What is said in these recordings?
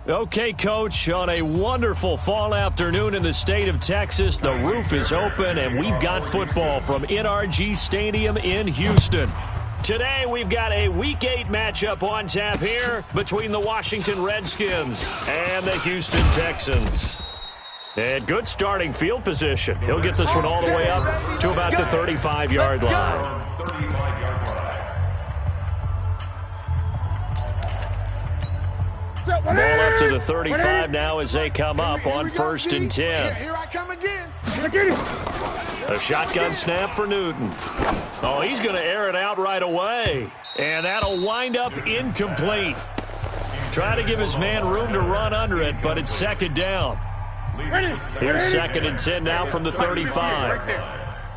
Okay, Coach, on a wonderful fall afternoon in the state of Texas, the roof is open, and we've got football from NRG Stadium in Houston. Today, we've got a Week 8 matchup on tap here between the Washington Redskins and the Houston Texans. And good starting field position. He'll get this one all the way up to about the 35-yard line. Ball up to the 35 now as they come up on 1st and 10. Here I come again. A shotgun snap for Newton. Oh, he's going to air it out right away. And that'll wind up incomplete. Try to give his man room to run under it, but it's 2nd down. Here's 2nd and 10 now from the 35. Right there.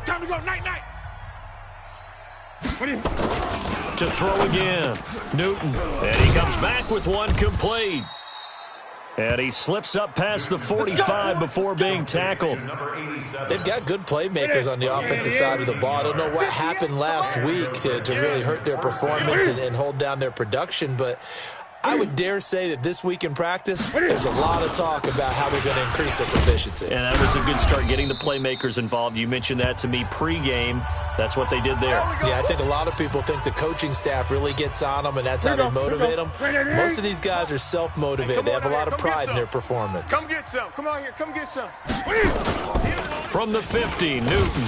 Time to go, night-night. To throw again, Newton, and he comes back with one complete. And he slips up past the 45 before being tackled. They've got good playmakers on the offensive side of the ball. I don't know what happened last week to really hurt their performance and hold down their production, but I would dare say that this week in practice, there's a lot of talk about how they're going to increase their proficiency. And that was a good start, getting the playmakers involved. You mentioned that to me pregame. That's what they did there. Yeah, I think a lot of people think the coaching staff really gets on them, and that's how they motivate them. Most of these guys are self-motivated. They have a lot of pride in their performance. Come get some. Come on here. Come get some. From the 50, Newton.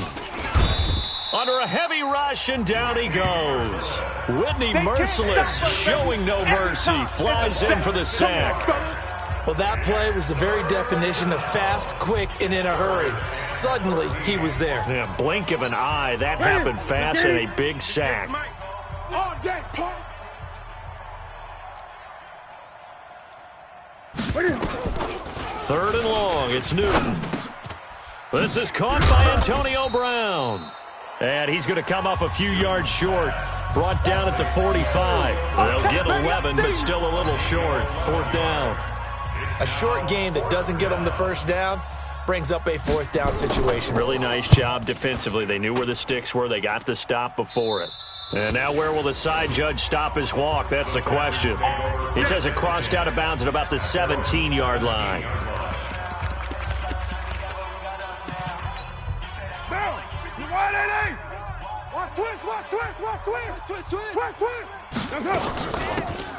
Under a heavy rush, and down he goes. Whitney Merciless, showing no mercy, flies in for the sack. Well, that play was the very definition of fast, quick, and in a hurry. Suddenly, he was there. Yeah, blink of an eye. That happened fast, and a big sack. All day, punk. 3rd and long, it's Newton. This is caught by Antonio Brown. And he's going to come up a few yards short. Brought down at the 45. They'll get 11, but still a little short. 4th down. A short game that doesn't get them the 1st down brings up a 4th down situation. Really nice job defensively. They knew where the sticks were. They got the stop before it. And now where will the side judge stop his walk? That's the question. He says it crossed out of bounds at about the 17-yard line.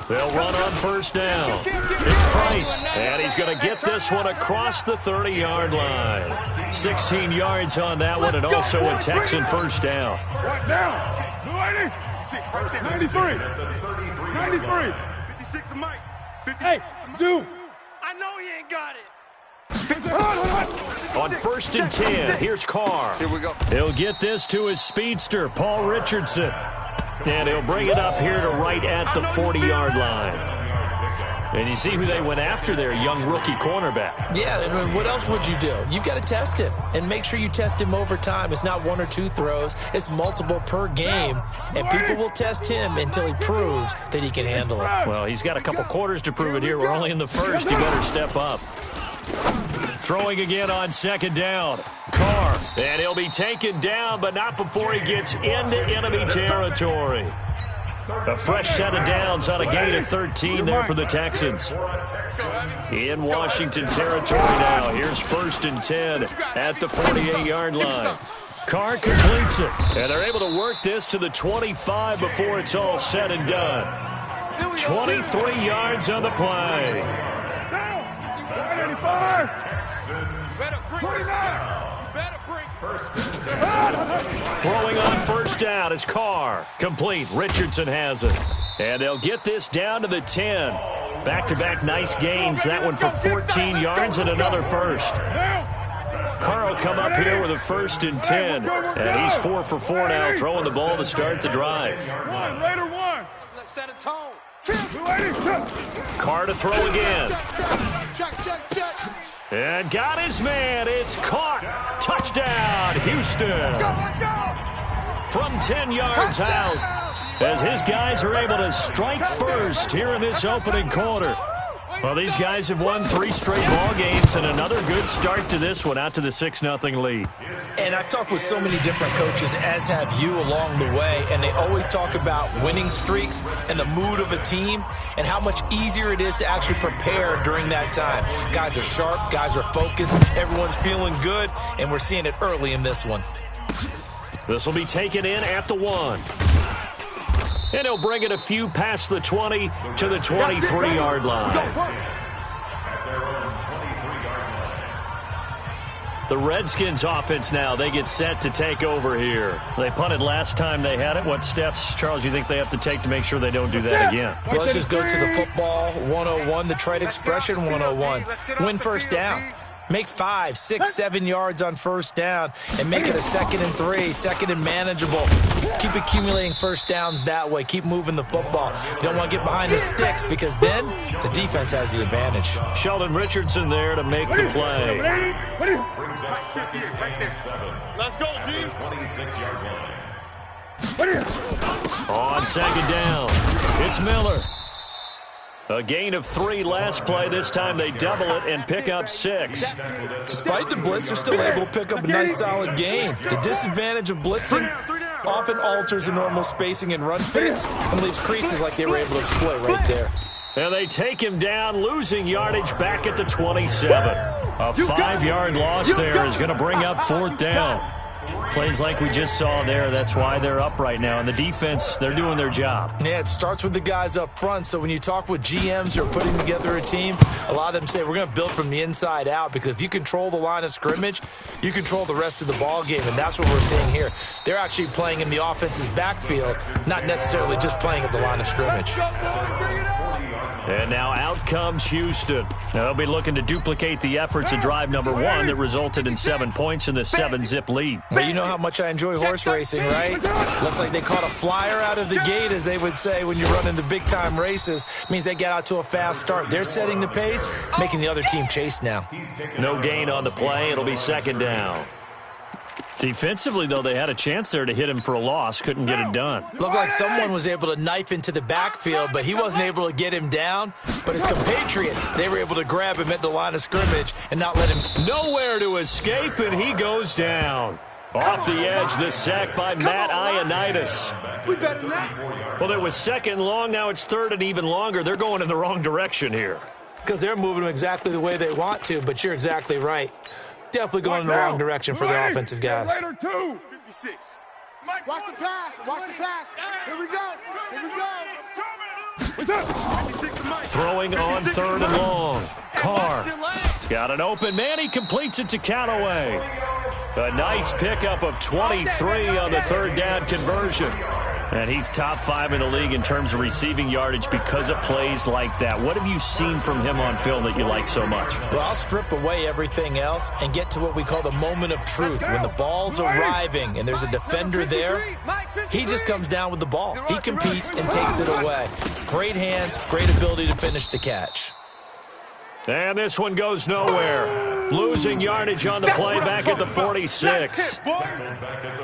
They'll run on 1st down. It's Price, and he's going to get this one across the 30-yard line. 16 yards on that one, and also a Texan 1st down. 93. 93. 56 to Mike. Hey, Zoo. I know he ain't got it. On 1st and 10, here's Carr. Here we go. He'll get this to his speedster, Paul Richardson. And he'll bring it up here to right at the 40-yard line. And you see who they went after there, young rookie cornerback. Yeah, and what else would you do? You've got to test him, and make sure you test him over time. It's not 1 or 2 throws. It's multiple per game, and people will test him until he proves that he can handle it. Well, he's got a couple quarters to prove it here. We're only in the 1st. He better step up. Throwing again on 2nd down. Carr, and he'll be taken down, but not before he gets into enemy territory. A fresh set of downs on a gain of 13 there for the Texans. In Washington territory now. Here's 1st and 10 at the 48-yard line. Carr completes it, and they're able to work this to the 25 before it's all said and done. 23 yards on the play. 29. Throwing on 1st down is Carr. Complete. Richardson has it. And they'll get this down to the 10. Back-to-back nice gains. That one for 14 yards and another 1st. Carr will come up here with a 1st and 10. And he's 4 for 4 now, throwing the ball to start the drive. Let's set a tone. Carr to throw again. Check. And got his man. It's caught. Touchdown, Houston. Let's go. From 10 yards out, as his guys are able to strike first here in this opening quarter. Well, these guys have won 3 straight ball games and another good start to this one, out to the 6-0 lead. And I've talked with so many different coaches, as have you along the way, and they always talk about winning streaks and the mood of a team and how much easier it is to actually prepare during that time. Guys are sharp, guys are focused, everyone's feeling good, and we're seeing it early in this one. This will be taken in at the 1. And he'll bring it a few past the 20 to the 23-yard line. The Redskins offense now, they get set to take over here. They punted last time they had it. What steps, Charles, you think they have to take to make sure they don't do that again? Well, let's just go to the football 101, the trade expression 101. Win first down. Make 5, 6, 7 yards on first down and make it a 2nd and 3, 2nd and manageable. Keep accumulating first downs that way. Keep moving the football. You don't want to get behind the sticks because then the defense has the advantage. Sheldon Richardson there to make the play. Let's go, D. 26-yard line. On 2nd down, it's Miller. A gain of 3 last play. This time they double it and pick up 6. Despite the blitz, they're still able to pick up a nice solid gain. The disadvantage of blitzing often alters the normal spacing and run fits and leaves creases like they were able to exploit right there. And they take him down, losing yardage back at the 27. A 5-yard loss there is going to bring up 4th down. Plays like we just saw there, that's why they're up right now. And the defense, they're doing their job. Yeah, it starts with the guys up front. So when you talk with GMs who are putting together a team, a lot of them say we're going to build from the inside out, because if you control the line of scrimmage, you control the rest of the ball game, and that's what we're seeing here. They're actually playing in the offense's backfield, not necessarily just playing at the line of scrimmage. And now out comes Houston. They'll be looking to duplicate the efforts of drive number 1 that resulted in 7 points in the 7-zip lead. Well, you know how much I enjoy horse racing, right? Looks like they caught a flyer out of the gate, as they would say when you're running the big-time races. Means they get out to a fast start. They're setting the pace, making the other team chase now. No gain on the play. It'll be 2nd down. Defensively, though, they had a chance there to hit him for a loss. Couldn't get it done. Looked like someone was able to knife into the backfield, but he wasn't able to get him down. But his compatriots, they were able to grab him at the line of scrimmage and not let him. Nowhere to escape, and he goes down. Off the edge, the sack by Matt Ioannidis. We better than that. Well, it was 2nd and long. Now it's 3rd and even longer. They're going in the wrong direction here. Because they're moving them exactly the way they want to, but you're exactly right. Definitely going in the wrong direction for the offensive guys. 56. Watch the pass. Watch the pass. Here we go. Here we go. Throwing on 3rd and long. Carr. He's got an open man. He completes it to Callaway. A nice pickup of 23 on the 3rd down conversion. And he's top 5 in the league in terms of receiving yardage because of plays like that. What have you seen from him on film that you like so much? Well, I'll strip away everything else and get to what we call the moment of truth. When the ball's arriving and there's a defender there, he just comes down with the ball. He competes and takes it away. Great hands, great ability to finish the catch. And this one goes nowhere. Losing yardage on the play back at the 46.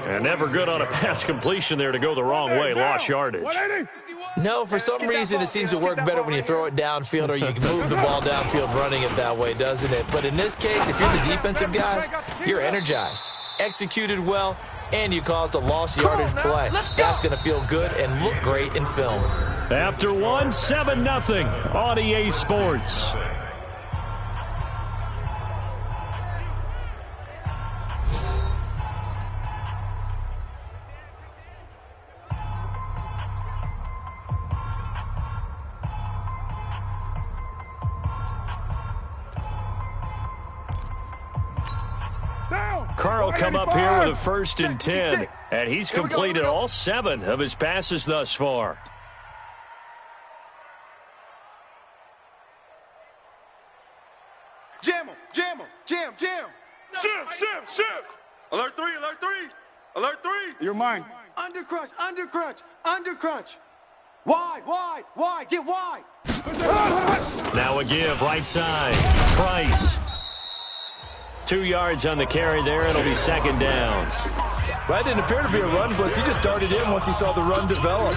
And never good on a pass completion there to go the wrong way. Lost yardage. No, for some reason it seems to work better when you throw it downfield, or you can move the ball downfield running it that way, doesn't it? But in this case, if you're the defensive guys, you're energized, executed well, and you caused a lost yardage play. That's going to feel good and look great in film. After 1, 7-0 on EA Sports. Carl come up here with a 1st and 10, and he's completed all 7 of his passes thus far. Jam him, jam him, jam. Shift. Alert 3, alert 3, alert 3. You're mine. Under crunch. Wide, get wide. Now a give, right side. Price. 2 yards on the carry there. It'll be 2nd down. That didn't appear to be a run blitz. He just darted in once he saw the run develop.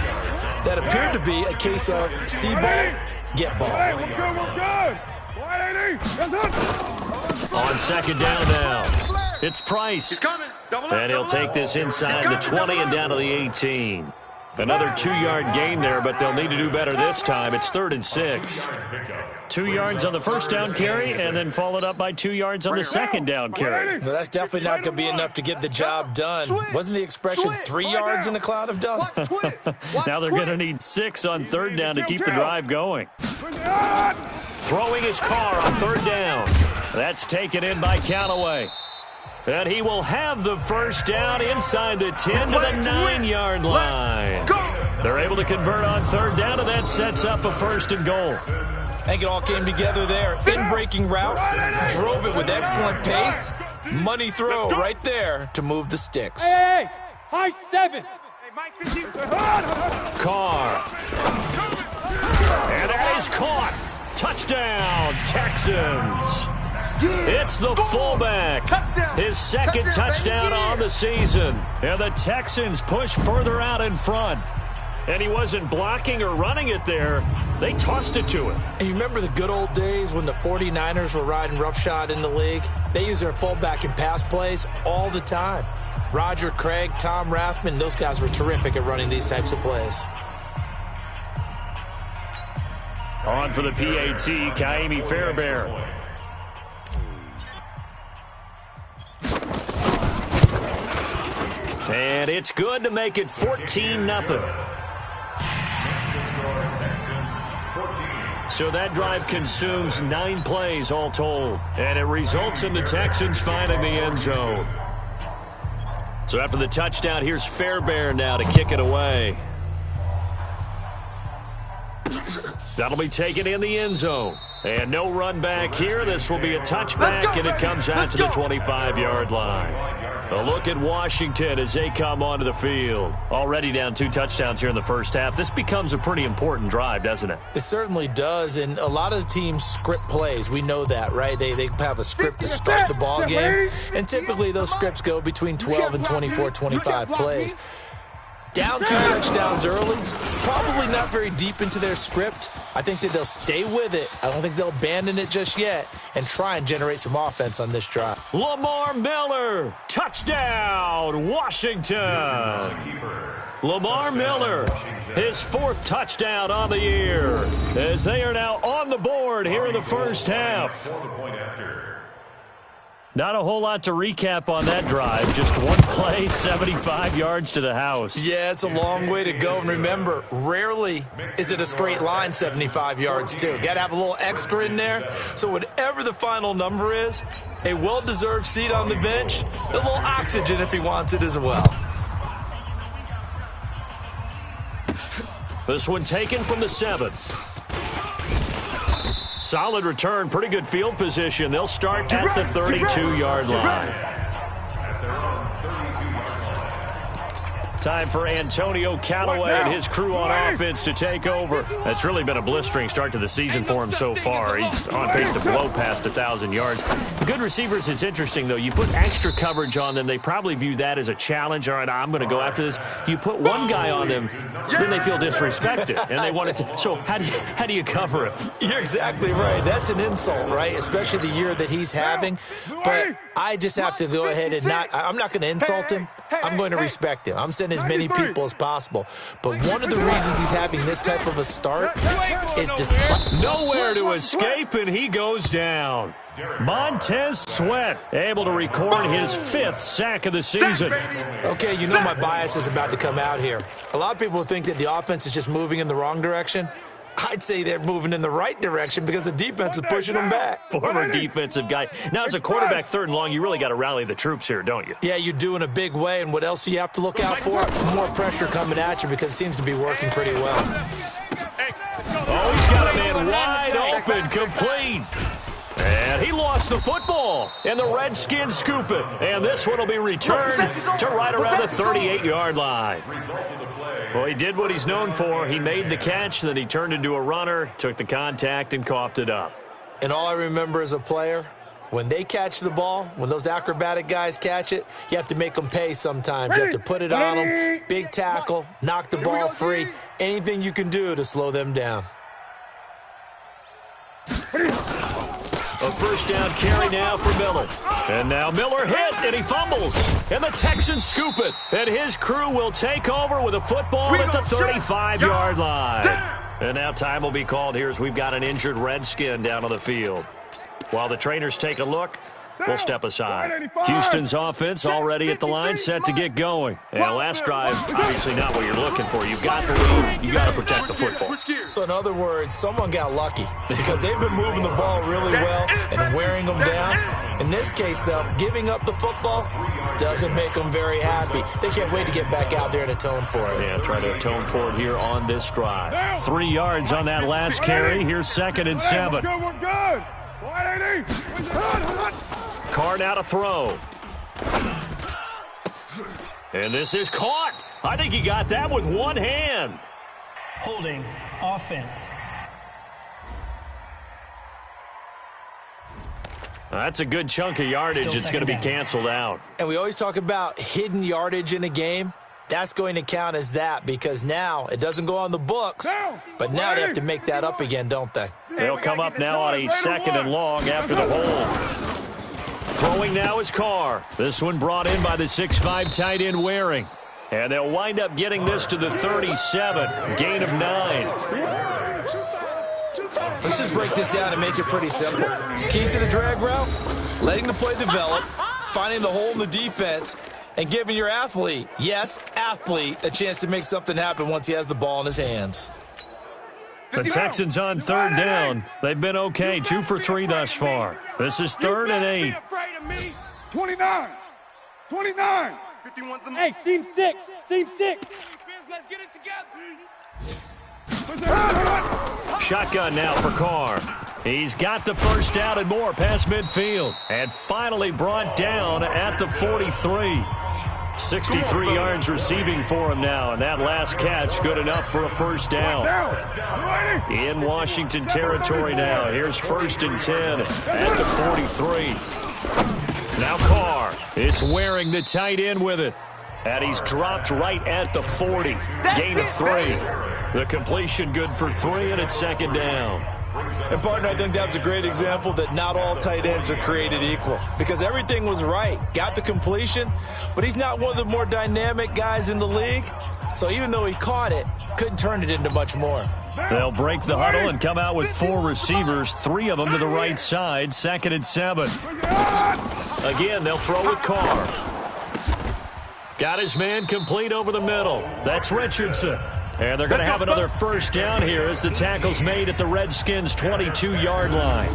That appeared to be a case of see ball, get ball. Hey, we're good. Quiet, 80. Yes, sir. On second down now, it's Price. He's coming. Double up, And he'll take this inside the 20 and down to the 18. Another 2-yard gain there, but they'll need to do better this time. It's 3rd and 6. 2 yards on the first down carry, and then followed up by 2 yards on the second down carry. Well, that's definitely not going to be enough to get the job done. Wasn't the expression 3 yards in a cloud of dust? Now they're going to need 6 on 3rd down to keep the drive going. Throwing his car on 3rd down. That's taken in by Callaway. And he will have the first down inside the 10 to the 9-yard line. They're able to convert on 3rd down, and that sets up a 1st and goal. I think it all came together there. In-breaking route, drove it with excellent pace. Money throw right there to move the sticks. Hey, high 7. Carr. And that is caught. Touchdown, Texans. It's the fullback. His second touchdown on the season. And the Texans push further out in front. And he wasn't blocking or running it there. They tossed it to him. And you remember the good old days when the 49ers were riding roughshod in the league? They use their fullback in pass plays all the time. Roger Craig, Tom Rathman, those guys were terrific at running these types of plays. On for the PAT, Kaimi Fairbairn. And it's good to make it 14-0. So that drive consumes 9 plays all told. And it results in the Texans finding the end zone. So after the touchdown, here's Fairbairn now to kick it away. That'll be taken in the end zone. And no run back here. This will be a touchback, and it comes out to the 25-yard line. A look at Washington as they come onto the field. Already down 2 touchdowns here in the first half. This becomes a pretty important drive, doesn't it? It certainly does, and a lot of the teams script plays. We know that, right? They have a script to start the ball game, and typically those scripts go between 12 and 24, 25 plays. Down 2 touchdowns early, probably not very deep into their script. I think that they'll stay with it. I don't think they'll abandon it just yet and try and generate some offense on this drive. Lamar Miller, touchdown, Washington. Lamar Miller, his 4th touchdown on the year, as they are now on the board here in the first half. Not a whole lot to recap on that drive. Just one play, 75 yards to the house. Yeah, it's a long way to go. And remember, rarely is it a straight line 75 yards, too. Got to have a little extra in there. So whatever the final number is, a well-deserved seat on the bench, a little oxygen if he wants it as well. This one taken from the 7. Solid return, pretty good field position. They'll start at the 32-yard line. Time for Antonio Callaway and his crew on offense to take over. That's really been a blistering start to the season for him so far. He's on pace to blow past 1,000 yards. Good receivers, it's interesting, though. You put extra coverage on them, they probably view that as a challenge. All right, I'm going to go after this. You put one guy on them, then they feel disrespected, and they want it to. So how do you cover him? You're exactly right. That's an insult, right? Especially the year that he's having. But I just have to go ahead and I'm not going to insult him. I'm going to respect him. I'm sending as many people as possible. But one of the reasons he's having this type of a start is despite nowhere to escape, and he goes down. Montez Sweat able to record his 5th sack of the season. Okay, you know my bias is about to come out here. A lot of people think that the offense is just moving in the wrong direction. I'd say they're moving in the right direction because the defense is pushing them back. Former defensive guy. Now, as a quarterback, 3rd and long, you really got to rally the troops here, don't you? Yeah, you do in a big way. And what else do you have to look out for? More pressure coming at you because it seems to be working pretty well. Oh, he's got a man wide open, complete. And he lost the football, and the Redskins scoop it. And this one will be returned to right around the 38-yard line. Well, he did what he's known for. He made the catch, then he turned into a runner, took the contact, and coughed it up. And all I remember as a player, when they catch the ball, when those acrobatic guys catch it, you have to make them pay sometimes. You have to put it on them, big tackle, knock the ball free, anything you can do to slow them down. A first down carry now for Miller. And now Miller hit, and he fumbles. And the Texans scoop it. And his crew will take over with a football at the 35-yard line. And now time will be called here as we've got an injured Redskin down on the field. While the trainers take a look, we'll step aside. Houston's offense already at the line, set to get going. And last drive, obviously not what you're looking for. You've got the lead. You've got to protect the football. So in other words, someone got lucky because they've been moving the ball really well and wearing them down. In this case, though, giving up the football doesn't make them very happy. They can't wait to get back out there and atone for it. Yeah, try to atone for it here on this drive. 3 yards on that last carry. Here's 2nd and 7. We're good. Carr now to throw. And this is caught. I think he got that with one hand. Holding offense. That's a good chunk of yardage. It's going to be canceled out. And we always talk about hidden yardage in a game. That's going to count as that because now it doesn't go on the books, but now they have to make that up again, don't they? They'll come up now on a 2nd and long after the hold. Throwing now is Carr. This one brought in by the 6'5" tight end Waring. And they'll wind up getting this to the 37. Gain of 9. Let's just break this down and make it pretty simple. Key to the drag route, letting the play develop, finding the hole in the defense, and giving your athlete, yes, athlete, a chance to make something happen once he has the ball in his hands. The Texans on 3rd down. They've been okay, 2 for 3 thus far. This is 3rd and 8. 29. 29. Hey, seam 6. Seam 6. Let's get it together. Shotgun now for Carr. He's got the first down and more past midfield. And finally brought down at the 43. 63 yards receiving for him now, and that last catch good enough for a first down. In Washington territory now. Here's 1st and 10 at the 43. Now Carr. It's Waring the tight end with it. And he's dropped right at the 40. Gain of 3. The completion good for 3, and it's 2nd down. And, partner, I think that's a great example that not all tight ends are created equal because everything was right. Got the completion, but he's not one of the more dynamic guys in the league. So even though he caught it, couldn't turn it into much more. They'll break the huddle and come out with 4 receivers, 3 of them to the right side, 2nd and 7. Again, they'll throw with Carr. Got his man complete over the middle. That's Richardson. And they're going to have another first down here as the tackle's made at the Redskins' 22-yard line.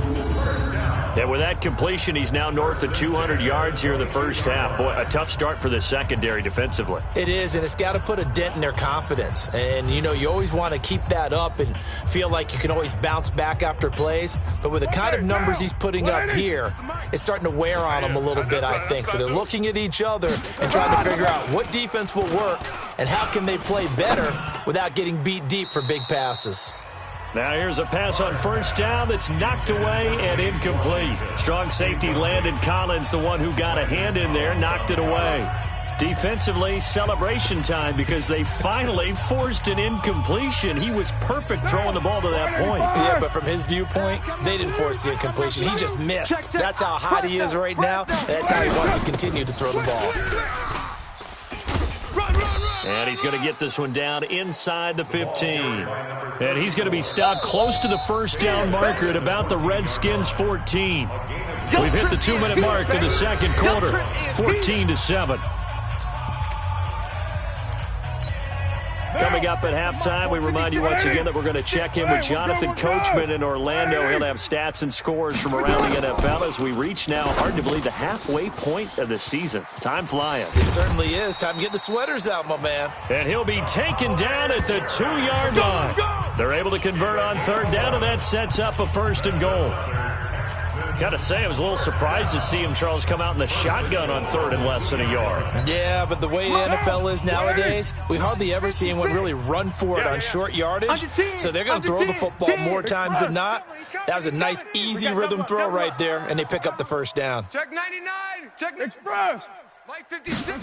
And with that completion, he's now north of 200 yards here in the first half. Boy, a tough start for the secondary defensively. It is, and it's got to put a dent in their confidence. And, you know, you always want to keep that up and feel like you can always bounce back after plays. But with the kind of numbers he's putting up here, it's starting to wear on them a little bit, I think. So they're looking at each other and trying to figure out what defense will work and how can they play better without getting beat deep for big passes. Now here's a pass on first down that's knocked away and incomplete. Strong safety Landon Collins, the one who got a hand in there, knocked it away. Defensively, celebration time because they finally forced an incompletion. He was perfect throwing the ball to that point. Yeah, but from his viewpoint, they didn't force the incompletion. He just missed. That's how hot he is right now, and that's how he wants to continue to throw the ball. And he's going to get this one down inside the 15. And he's going to be stopped close to the first down marker at about the Redskins' 14. We've hit the 2-minute mark of the second quarter, 14-7. Coming up at halftime, we remind you once again that we're going to check in with Jonathan Coachman in Orlando. He'll have stats and scores from around the NFL as we reach now, hard to believe, the halfway point of the season. Time flying. It certainly is. Time to get the sweaters out, my man. And he'll be taken down at the 2-yard line. They're able to convert on third down, and that sets up a 1st and goal. Got to say, I was a little surprised to see him, Charles, come out in the shotgun on 3rd and less than a yard. Yeah, but the way the NFL is nowadays, we hardly ever see anyone really run for it on short yardage. So they're going to throw the football more times than not. That was a nice, easy rhythm throw right there, and they pick up the first down. Check 99. Check Express. Mike 56.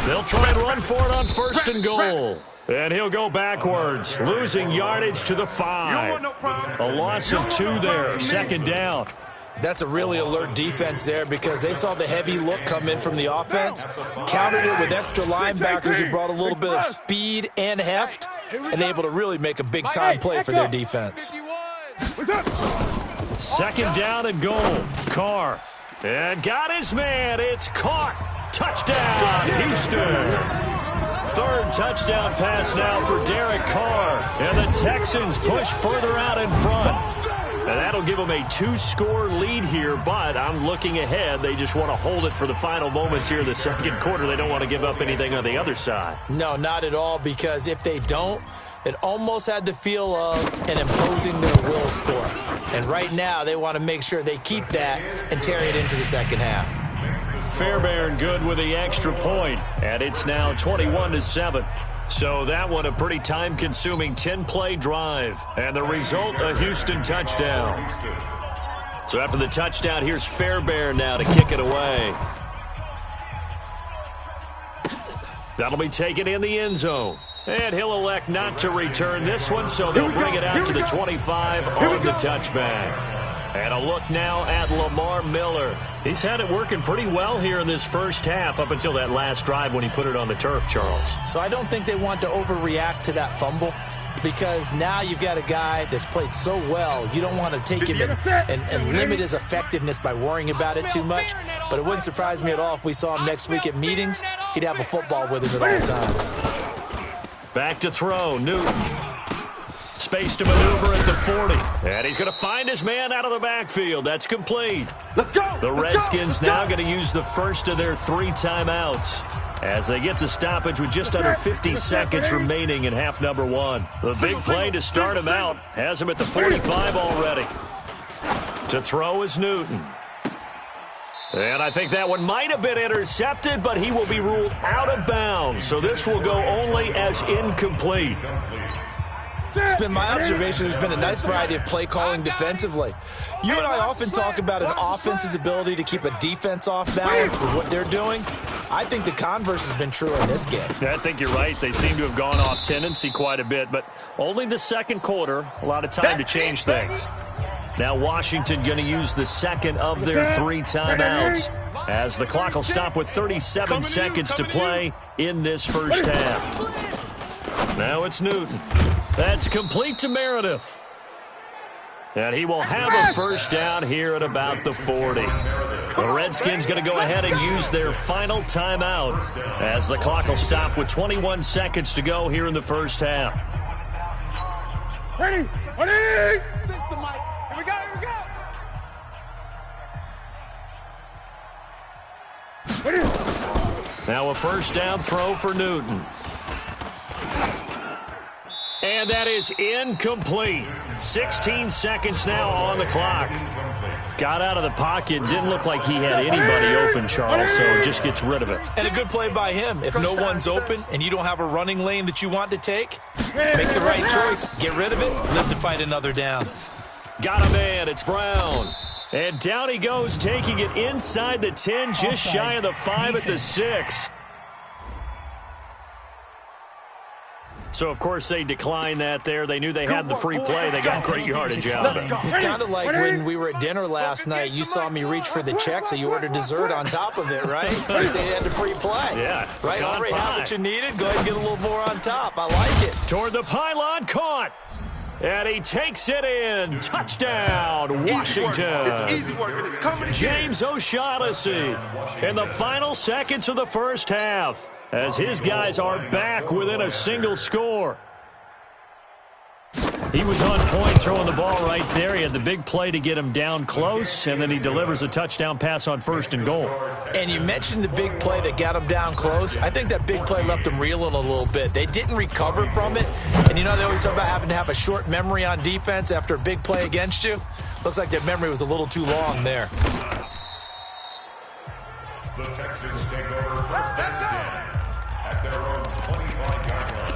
They'll try and run for it on 1st and goal. And he'll go backwards, losing yardage to the 5. A loss of 2 there, second down. That's a really alert defense there because they saw the heavy look come in from the offense, countered it with extra linebackers who brought a little bit of speed and heft, and able to really make a big-time play for their defense. Second down and goal. Carr. And got his man. It's caught. Touchdown, Houston. Third touchdown pass now for Derek Carr. And the Texans push further out in front. And that'll give them a 2-score lead here, but I'm looking ahead. They just want to hold it for the final moments here in the second quarter. They don't want to give up anything on the other side. No, not at all, because if they don't, it almost had the feel of an imposing their will score. And right now, they want to make sure they keep that and carry it into the second half. Fairbairn good with the extra point, and it's now 21-7. So that one a pretty time-consuming 10-play drive. And the result, a Houston touchdown. So after the touchdown, here's Fairbairn now to kick it away. That'll be taken in the end zone. And he'll elect not to return this one, so they'll bring it out to the 25 on the touchback. And a look now at Lamar Miller. He's had it working pretty well here in this first half up until that last drive when he put it on the turf, Charles. So I don't think they want to overreact to that fumble because now you've got a guy that's played so well. You don't want to take him and limit his effectiveness by worrying about it too much. But it wouldn't surprise me at all if we saw him next week at meetings. He'd have a football with him at all times. Back to throw, Newton. Space to maneuver at the 40. And he's going to find his man out of the backfield. That's complete. Let's go. The Redskins now going to use the first of their 3 timeouts as they get the stoppage with just under 50 seconds remaining in half number 1. The big play to start him out has him at the 45 already. To throw is Newton. And I think that one might have been intercepted, but he will be ruled out of bounds. So this will go only as incomplete. It's been my observation there's been a nice variety of play calling defensively. You and I often talk about an offense's ability to keep a defense off balance with what they're doing. I think the converse has been true in this game. Yeah, I think you're right. They seem to have gone off tendency quite a bit, but only the second quarter, a lot of time to change things. Now Washington going to use the second of their 3 timeouts as the clock will stop with 37 seconds to play in this first half. Now it's Newton. That's complete to Meredith. And he will have a first down here at about the 40. The Redskins going to go ahead and use their final timeout as the clock will stop with 21 seconds to go here in the first half. Ready? Ready? System, Mike. Here we go, here we go. Ready? Now a first down throw for Newton. And that is incomplete. 16 seconds now on the clock. Got out of the pocket. Didn't look like he had anybody open, Charles, so just gets rid of it. And a good play by him. If no one's open and you don't have a running lane that you want to take, make the right choice. Get rid of it. Live to fight another down. Got a man. It's Brown. And down he goes, taking it inside the 10, just shy of the 5 at the 6. So, of course, they declined that there. They knew they had the free play. They got great yardage out of it. It's kind of like when we were at dinner last night. You saw me reach for the check, so you ordered dessert on top of it, right? You say they had the free play. Yeah. Right? Already have what you needed. Go ahead and get a little more on top. I like it. Toward the pylon, caught. And he takes it in. Touchdown, Washington. It's easy work, and it's coming. James O'Shaughnessy in the final seconds of the first half, as his guys are back within a single score. He was on point throwing the ball right there. He had the big play to get him down close, and then he delivers a touchdown pass on 1st and goal. And you mentioned the big play that got him down close. I think that big play left him reeling a little bit. They didn't recover from it. And you know they always talk about having to have a short memory on defense after a big play against you. Looks like their memory was a little too long there. The Texans take over first and 10 at their own 25-yard line.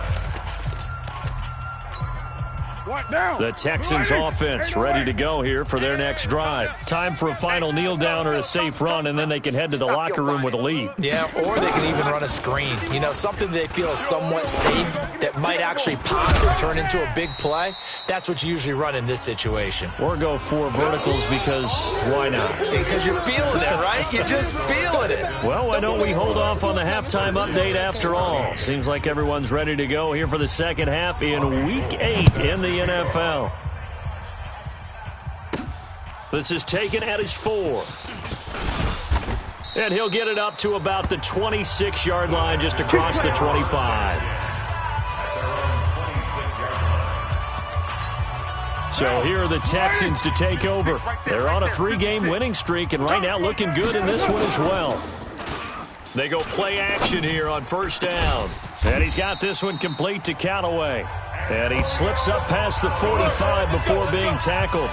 The Texans offense ready to go here for their next drive. Time for a final kneel down or a safe run, and then they can head to the locker room with a lead. Yeah, or they can even run a screen. You know, something they feel is somewhat safe that might actually pop or turn into a big play. That's what you usually run in this situation. Or go 4 verticals because why not? Because you're feeling it, right? You're just feeling it. Well, why don't we hold off on the halftime update after all? Seems like everyone's ready to go here for the second half in Week 8 in the NFL. This is taken at his 4. And he'll get it up to about the 26-yard line just across the 25. So here are the Texans to take over. They're on a 3-game winning streak and right now looking good in this one as well. They go play action here on first down. And he's got this one complete to Callaway. And he slips up past the 45 before being tackled.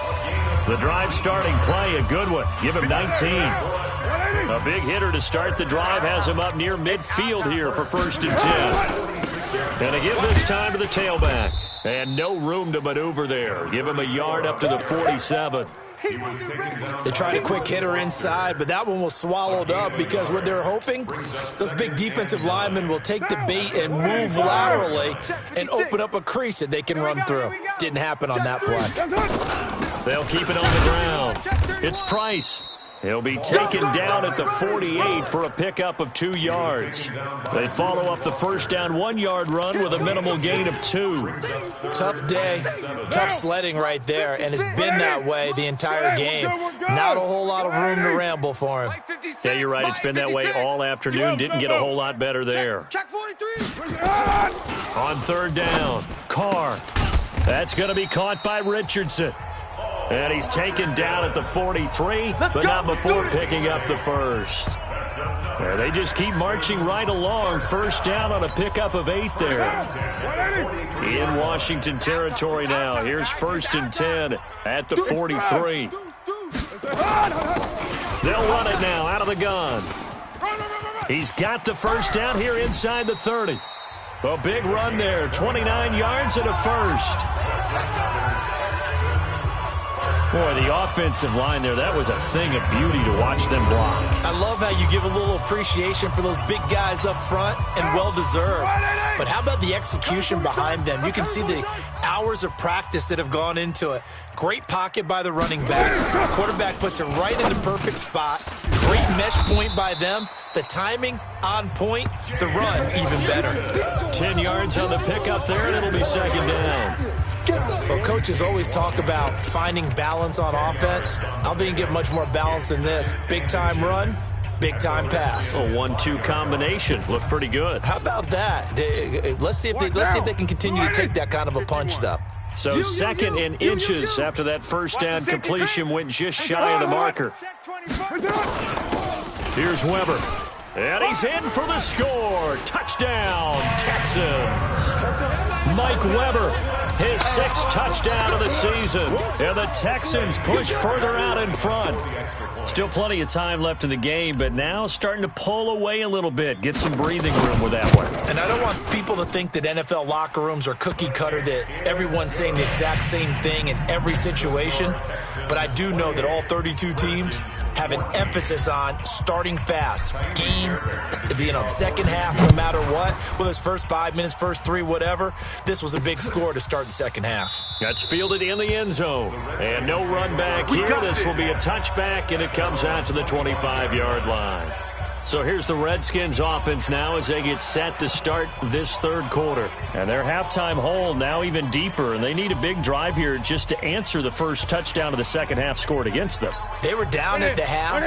The drive starting play, a good one. Give him 19. A big hitter to start the drive has him up near midfield here for 1st and 10. And again this time to the tailback. And no room to maneuver there. Give him a yard up to the 47. They tried a quick hitter inside, but that one was swallowed up because what they're hoping, those big defensive linemen will take the bait and move laterally and open up a crease that they can run through. Didn't happen on that play. They'll keep it on the ground. It's Price. He'll be taken down at the 48 for a pickup of 2 yards. They follow up the first down 1-yard run with a minimal gain of 2. Tough day, tough sledding right there, and it's been that way the entire game. Not a whole lot of room to ramble for him. Yeah, you're right. It's been that way all afternoon. Didn't get a whole lot better there. On 3rd down, Carr. That's going to be caught by Richardson. And he's taken down at the 43, but not before picking up the first. And they just keep marching right along. First down on a pickup of 8 there. In Washington territory now. Here's 1st and 10 at the 43. They'll run it now out of the gun. He's got the first down here inside the 30. A big run there, 29 yards and a first. Boy, the offensive line there, that was a thing of beauty to watch them block. I love how you give a little appreciation for those big guys up front, and well-deserved. But how about the execution behind them? You can see the hours of practice that have gone into it. Great pocket by the running back. Quarterback puts it right in the perfect spot. Great mesh point by them. The timing on point. The run even better. 10 yards on the pickup there, and it'll be 2nd down. Well, coaches always talk about finding balance on offense. I don't think you get much more balance than this. Big-time run, big-time pass. A 1-2 combination. Looked pretty good. How about that? Let's see if they can continue to take that kind of a punch, though. So 2nd and inches after that first down completion went just shy of the marker. Here's Weber. And he's in for the score. Touchdown, Texans. Mike Weber, his 6th touchdown of the season. And the Texans push further out in front. Still plenty of time left in the game, but now starting to pull away a little bit. Get some breathing room with that one. And I don't want people to think that NFL locker rooms are cookie cutter, that everyone's saying the exact same thing in every situation. But I do know that all 32 teams have an emphasis on starting fast. Game, second half, no matter what. Whether it's first 5 minutes, first 3, whatever. This was a big score to start the second half. That's fielded in the end zone. And no run back here. This will be a touchback, and it comes out to the 25-yard line. So here's the Redskins offense now as they get set to start this 3rd quarter. And their halftime hole now even deeper, and they need a big drive here just to answer the first touchdown of the second half scored against them. They were down at the half.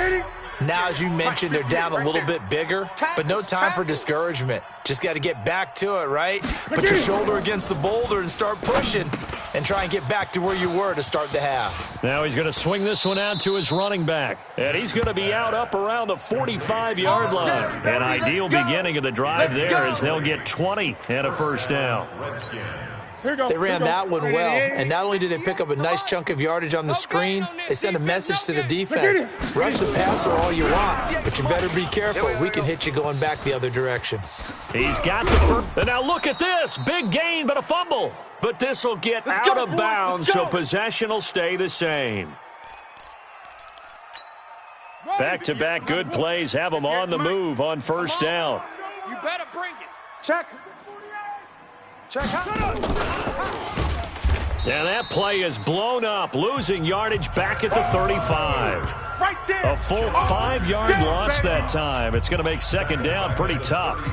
Now, as you mentioned, they're down a little bit bigger, but no time for discouragement. Just got to get back to it, right? Put your shoulder against the boulder and start pushing and try and get back to where you were to start the half. Now he's going to swing this one out to his running back, and he's going to be out up around the 45-yard line. An ideal beginning of the drive there as they'll get 20 and a first down. They ran that one well, and not only did they pick up a nice chunk of yardage on the screen, they sent a message to the defense. Rush the passer all you want, but you better be careful. We can hit you going back the other direction. He's got the first. And now look at this. Big gain, but a fumble. But this will get out of bounds, so possession will stay the same. Back-to-back good plays have them on the move on first down. You better bring it. Check. And that play is blown up, losing yardage back at the 35. Right there. A full 5-yard loss that time. It's going to make second down pretty tough.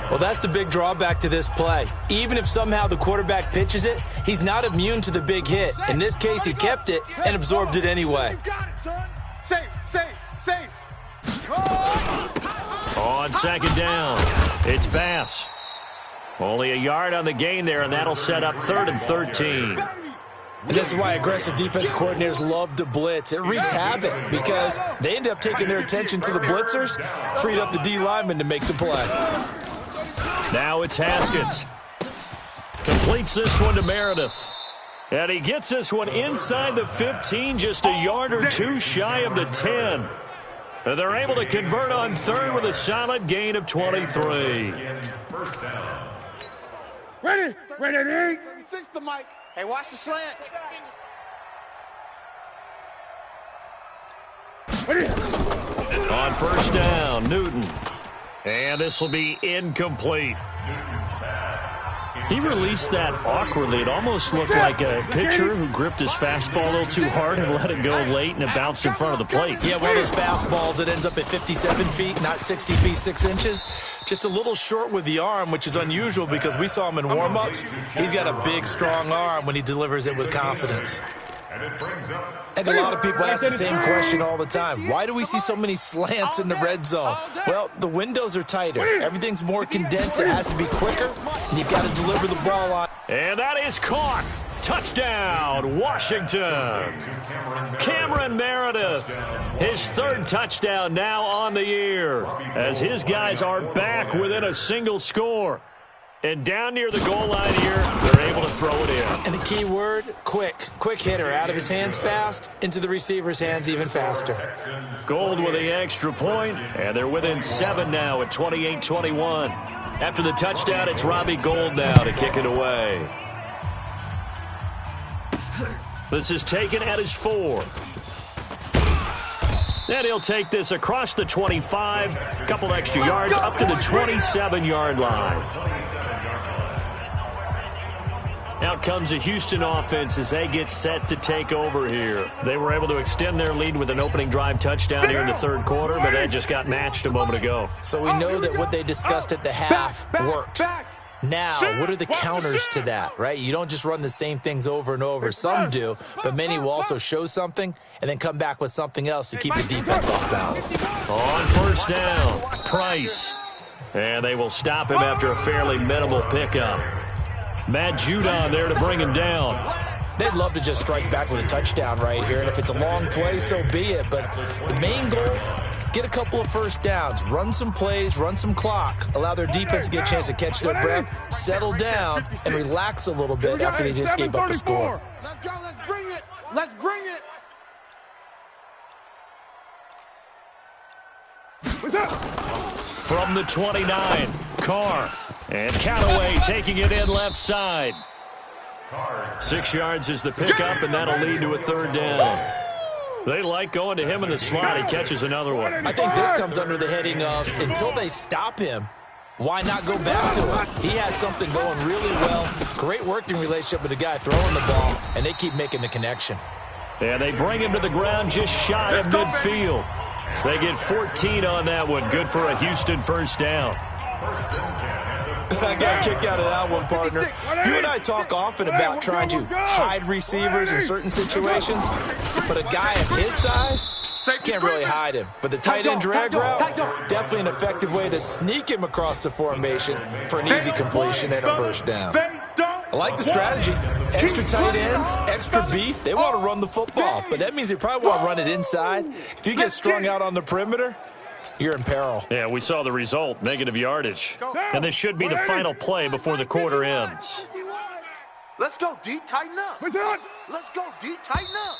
Well, that's the big drawback to this play. Even if somehow the quarterback pitches it, he's not immune to the big hit. In this case, he kept it and absorbed it anyway. You got it, son. Safe. On second down, it's Bass. Only a yard on the gain there, and that'll set up 3rd and 13. And this is why aggressive defense coordinators love to blitz. It wreaks havoc because they end up taking their attention to the blitzers, freed up the D lineman to make the play. Now it's Haskins. Completes this one to Meredith. And he gets this one inside the 15, just a yard or two shy of the 10. And they're able to convert on 3rd with a solid gain of 23. Ready, 36 to Mike. Hey, watch the slant. On first down, Newton. And this will be incomplete. He released that awkwardly. It almost looked like a pitcher who gripped his fastball a little too hard and let it go late, and it bounced in front of the plate. Yeah, one of those fastballs that ends up at 57 feet, not 60 feet, 6 inches. Just a little short with the arm, which is unusual because we saw him in warm-ups. He's got a big, strong arm when he delivers it with confidence. And a lot of people ask the same question all the time. Why do we see so many slants in the red zone? Well, the windows are tighter. Everything's more condensed. It has to be quicker, and you've got to deliver the ball on. And that is caught. Touchdown, Washington. Cameron Meredith, his 3rd touchdown now on the year, as his guys are back within a single score. And down near the goal line here, they're able to throw it in. And the key word, quick. Quick hitter, out of his hands fast, into the receiver's hands even faster. Gold with the extra point, and they're within 7 now at 28-21. After the touchdown, it's Robbie Gould now to kick it away. This is taken at his 4. And he'll take this across the 25, a couple extra yards, up to the 27-yard line. Out comes the Houston offense as they get set to take over here. They were able to extend their lead with an opening drive touchdown here in the 3rd quarter, but that just got matched a moment ago. So we know that what they discussed at the half worked. Now, what are the counters to that, right? You don't just run the same things over and over. Some do, but many will also show something and then come back with something else to keep the defense off balance. On first down, Price. And they will stop him after a fairly minimal pickup. Matt Judon there to bring him down. They'd love to just strike back with a touchdown right here, and if it's a long play, so be it. But the main goal, get a couple of first downs, run some plays, run some clock, allow their defense to get a chance to catch their breath, settle down, and relax a little bit after they just gave up a score. Let's go, let's bring it. Let's bring it. From the 29, Carr. And Callaway taking it in left side. 6 yards is the pickup, and that'll lead to a 3rd down. They like going to him in the slot. He catches another one. I think this comes under the heading of, until they stop him, why not go back to him? He has something going really well. Great working relationship with the guy throwing the ball, and they keep making the connection. And they bring him to the ground just shy of midfield. They get 14 on that one. Good for a Houston first down. I got a kick out of that one, partner. You and I talk often about trying to hide receivers in certain situations, but a guy of his size can't really hide him. But the tight end drag route, definitely an effective way to sneak him across the formation for an easy completion and a first down. I like the strategy. Extra tight ends, extra beef. They want to run the football, but that means they probably want to run it inside. If you get strung out on the perimeter, you're in peril. Yeah, we saw the result, negative yardage. And this should be the final play before the quarter ends. Let's go, D. Tighten up. Let's go, D. Tighten up.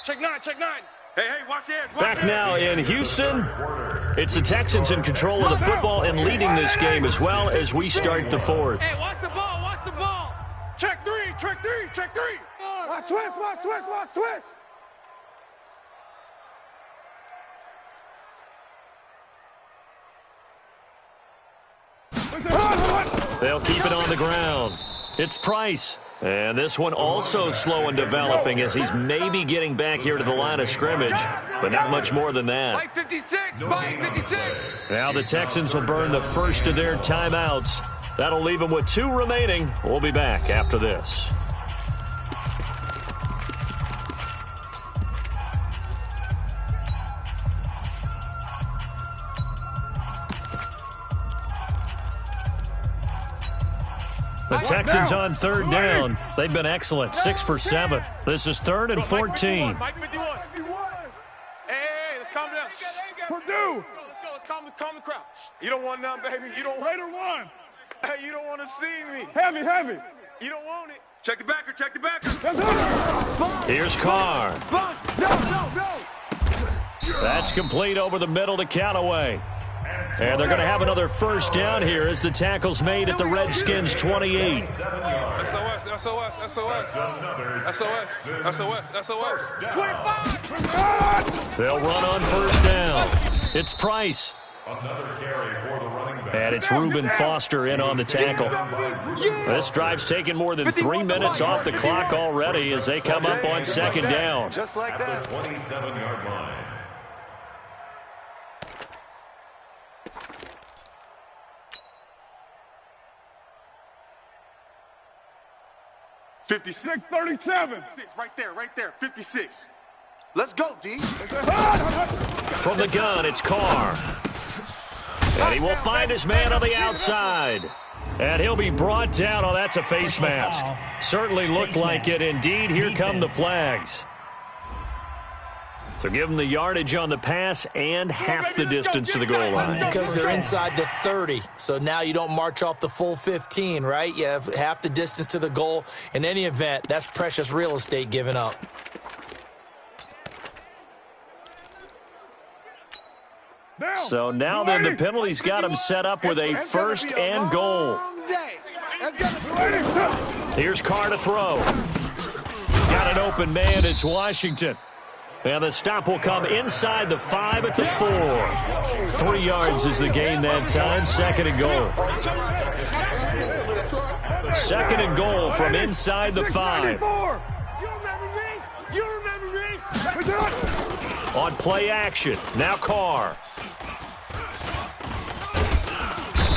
Check 9, check 9. Hey, watch the edge. Back now in Houston, it's the Texans in control of the football and leading this game as well as we start the fourth. Hey, watch the ball, watch the ball. Check 3, check 3, check 3. Watch twist, watch twist, watch twist. They'll keep it on the ground. It's Price. And this one also slow in developing as he's maybe getting back here to the line of scrimmage, but not much more than that. Spike 56, Spike 56. Now the Texans will burn the first of their timeouts. That'll leave them with 2 remaining. We'll be back after this. The Texans on 3rd down. They've been excellent, 6 for 7. This is 3rd and 14. Mike 51. Hey, let's calm down. Purdue. Let's calm the crowd. You don't want none, baby. You don't Raider 1. Hey, you don't want to see me. Heavy. You don't want it. Check the backer, check the backer. Here's Carr. No. That's complete over the middle to Callaway. And they're going to have another first down here as the tackle's made at the Redskins' 28. SOS. 25. They'll run on first down. It's Price. Another carry for the running back. And it's Reuben Foster in on the tackle. This drive's taken more than 3 minutes off the clock already as they come up on 2nd down. Just like At that. the 27-yard line. 56, 37. Right there. 56. Let's go, D. From the gun, it's Carr. And he will find his man on the outside. And he'll be brought down. Oh, that's a face mask. Certainly looked like it. Indeed, here come the flags. So give them the yardage on the pass and half the distance to the goal line. Because they're inside the 30, so now you don't march off the full 15, right? You have half the distance to the goal. In any event, that's precious real estate given up. So now then the penalty's got him set up with a 1st and goal. Here's Carr to throw. Got an open man, it's Washington. And the stop will come inside the 5 at the 4. 3 yards is the gain that time. 2nd and goal. 2nd and goal from inside the 5. You remember me? On play action. Now Carr.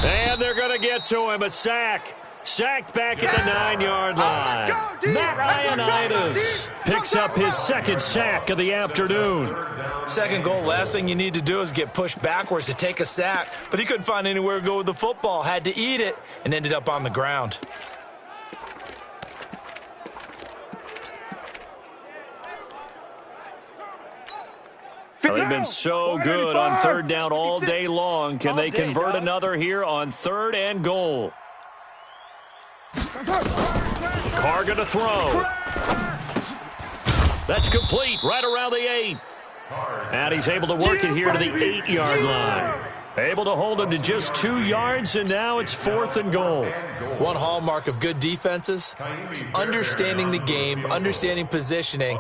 And they're going to get to him. A sack. Sacked back at the 9-yard line. Matt Ioannidis picks up his 2nd sack of the afternoon. 2nd goal, last thing you need to do is get pushed backwards to take a sack. But he couldn't find anywhere to go with the football. Had to eat it and ended up on the ground. They've been so good on 3rd down all day long. Can they convert another here on 3rd and goal? Carr going to throw. That's complete right around the 8. And he's able to work it here to the 8-yard line. Able to hold him to just 2 yards, and now it's 4th and goal. One hallmark of good defenses is understanding the game, understanding positioning,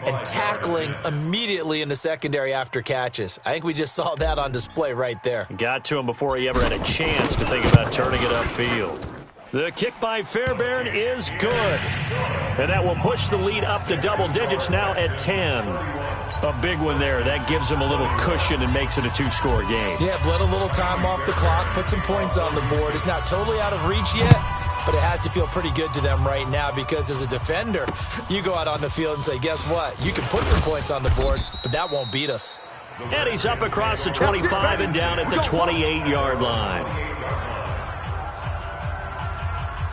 and tackling immediately in the secondary after catches. I think we just saw that on display right there. Got to him before he ever had a chance to think about turning it upfield. The kick by Fairbairn is good. And that will push the lead up to double digits now at 10. A big one there. That gives them a little cushion and makes it a 2-score game. Yeah, bled a little time off the clock, put some points on the board. It's not totally out of reach yet, but it has to feel pretty good to them right now because as a defender, you go out on the field and say, guess what? You can put some points on the board, but that won't beat us. And he's up across the 25 and down at the 28-yard line.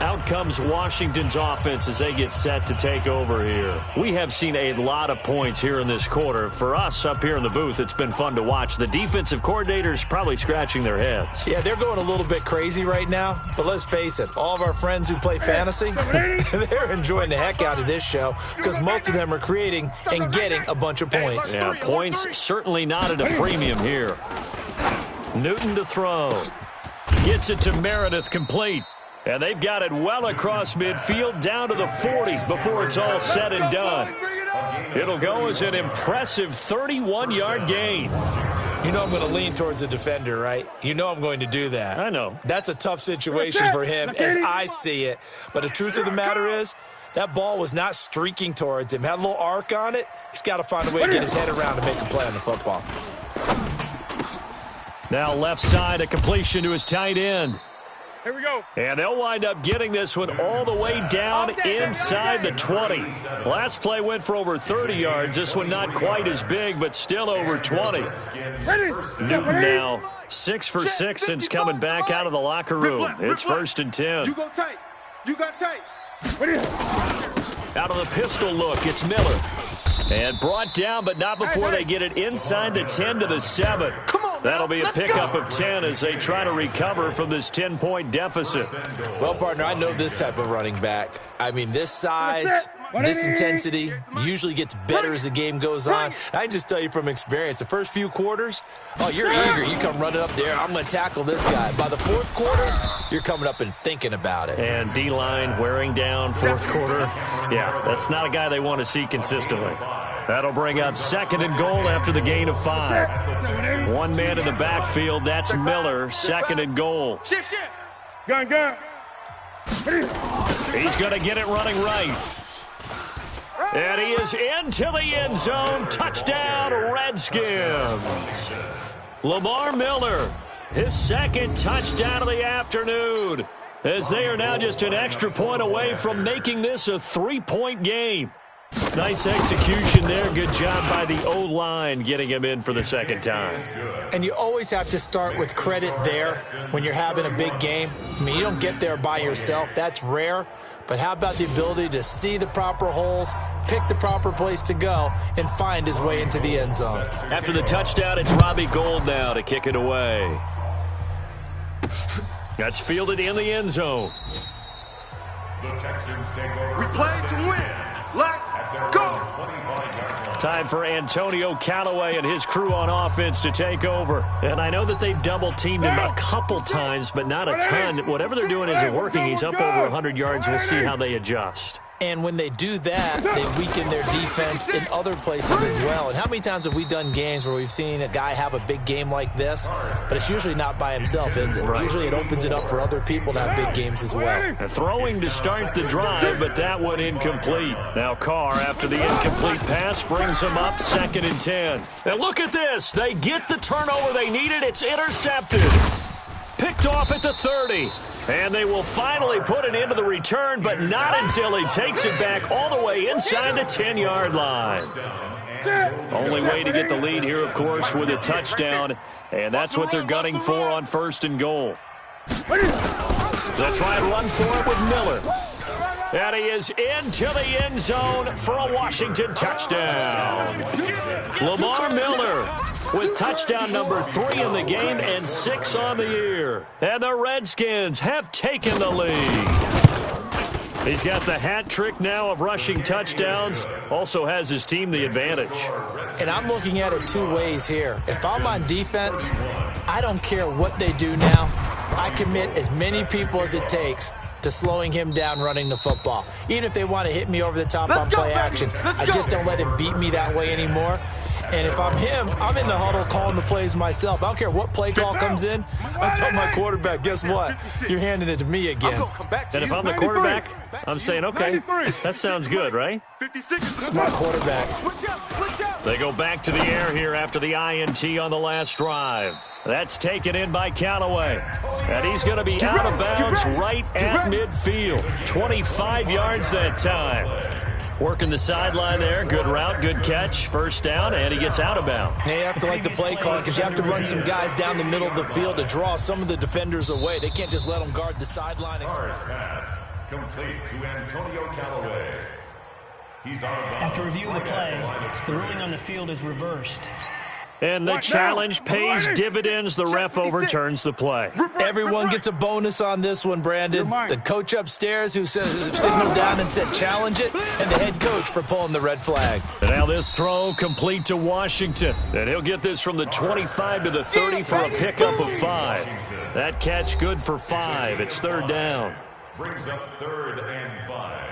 Out comes Washington's offense as they get set to take over here. We have seen a lot of points here in this quarter. For us up here in the booth, it's been fun to watch. The defensive coordinators probably scratching their heads. Yeah, they're going a little bit crazy right now. But let's face it, all of our friends who play fantasy, they're enjoying the heck out of this show because most of them are creating and getting a bunch of points. Yeah, points certainly not at a premium here. Newton to throw. Gets it to Meredith, complete. And they've got it well across midfield down to the 40 before it's all said and done. It'll go as an impressive 31-yard gain. You know I'm going to lean towards the defender, right? You know I'm going to do that. I know. That's a tough situation for him as I see it. But the truth of the matter is, that ball was not streaking towards him. Had a little arc on it. He's got to find a way to get his head around and make a play on the football. Now left side, a completion to his tight end. Here we go. And they'll wind up getting this one all the way down inside the 20. Last play went for over 30 yards. This one not quite as big, but still over 20. Newton now 6 for 6 since coming back out of the locker room. It's 1st and 10. You go tight. You got tight. Out of the pistol look, it's Miller. And brought down, but not before they get it inside the 10 to the 7. That'll be a pickup of 10 as they try to recover from this 10-point deficit. Well, partner, I know this type of running back. I mean, this size, this intensity usually gets better as the game goes on. I can just tell you from experience, the first few quarters, oh, you're eager. You come running up there, I'm going to tackle this guy. By the 4th quarter, you're coming up and thinking about it. And D-line wearing down 4th quarter. Yeah, that's not a guy they want to see consistently. That'll bring up 2nd and goal after the gain of 5. One man in the backfield, that's Miller, 2nd and goal. Shift. Gun. He's going to get it running right. And he is into the end zone. Touchdown, Redskins. Lamar Miller, his 2nd touchdown of the afternoon, as they are now just an extra point away from making this a 3-point game. Nice execution there. Good job by the O-line getting him in for the 2nd time. And you always have to start with credit there when you're having a big game. I mean, you don't get there by yourself. That's rare. But how about the ability to see the proper holes, pick the proper place to go, and find his way into the end zone? After the touchdown, it's Robbie Gould now to kick it away. That's fielded in the end zone. The Texans take over. We play to win. Let's go. Time for Antonio Callaway and his crew on offense to take over. And I know that they've double-teamed him a couple times, but not a ton. Whatever they're doing isn't working. He's up over 100 yards. We'll see how they adjust. And when they do that, they weaken their defense in other places as well. And how many times have we done games where we've seen a guy have a big game like this? But it's usually not by himself, is it? Right. Usually it opens it up for other people to have big games as well. Throwing to start the drive, but that one incomplete. Now Carr, after the incomplete pass, brings him up 2nd and 10. And look at this. They get the turnover they needed. It's intercepted. Picked off at the 30. And they will finally put it into the return, but not until he takes it back all the way inside the 10-yard line. Only way to get the lead here, of course, with a touchdown, and that's what they're gunning for on 1st and goal. They'll try and run for it with Miller. And he is into the end zone for a Washington touchdown. Lamar Miller with touchdown number 3 in the game and 6 on the year. And the Redskins have taken the lead. He's got the hat trick now of rushing touchdowns. Also has his team the advantage. And I'm looking at it 2 ways here. If I'm on defense, I don't care what they do now. I commit as many people as it takes to slowing him down running the football. Even if they want to hit me over the top on play action, I just don't let him beat me that way anymore. And if I'm him, I'm in the huddle calling the plays myself. I don't care what play call comes in. I tell my quarterback, guess what? You're handing it to me again. And if I'm the quarterback, I'm saying, okay, that sounds good, right? Smart quarterback. They go back to the air here after the INT on the last drive. That's taken in by Callaway. And he's going to be out of bounds right at midfield. 25 yards that time. Working the sideline there. Good route, good catch. 1st down, and he gets out of bounds. Yeah, you have to like the play call because you have to run some guys down the middle of the field to draw some of the defenders away. They can't just let them guard the sideline. complete to Antonio Callaway. He's out of bounds. After review of the play, the ruling on the field is reversed. And the challenge pays dividends. The ref overturns the play. Everyone gets a bonus on this one, Brandon. The coach upstairs who signaled down and said challenge it, and the head coach for pulling the red flag. And now this throw complete to Washington. And he'll get this from the 25 to the 30 for a pickup of 5. That catch good for 5. It's third down. Brings up 3rd and 5.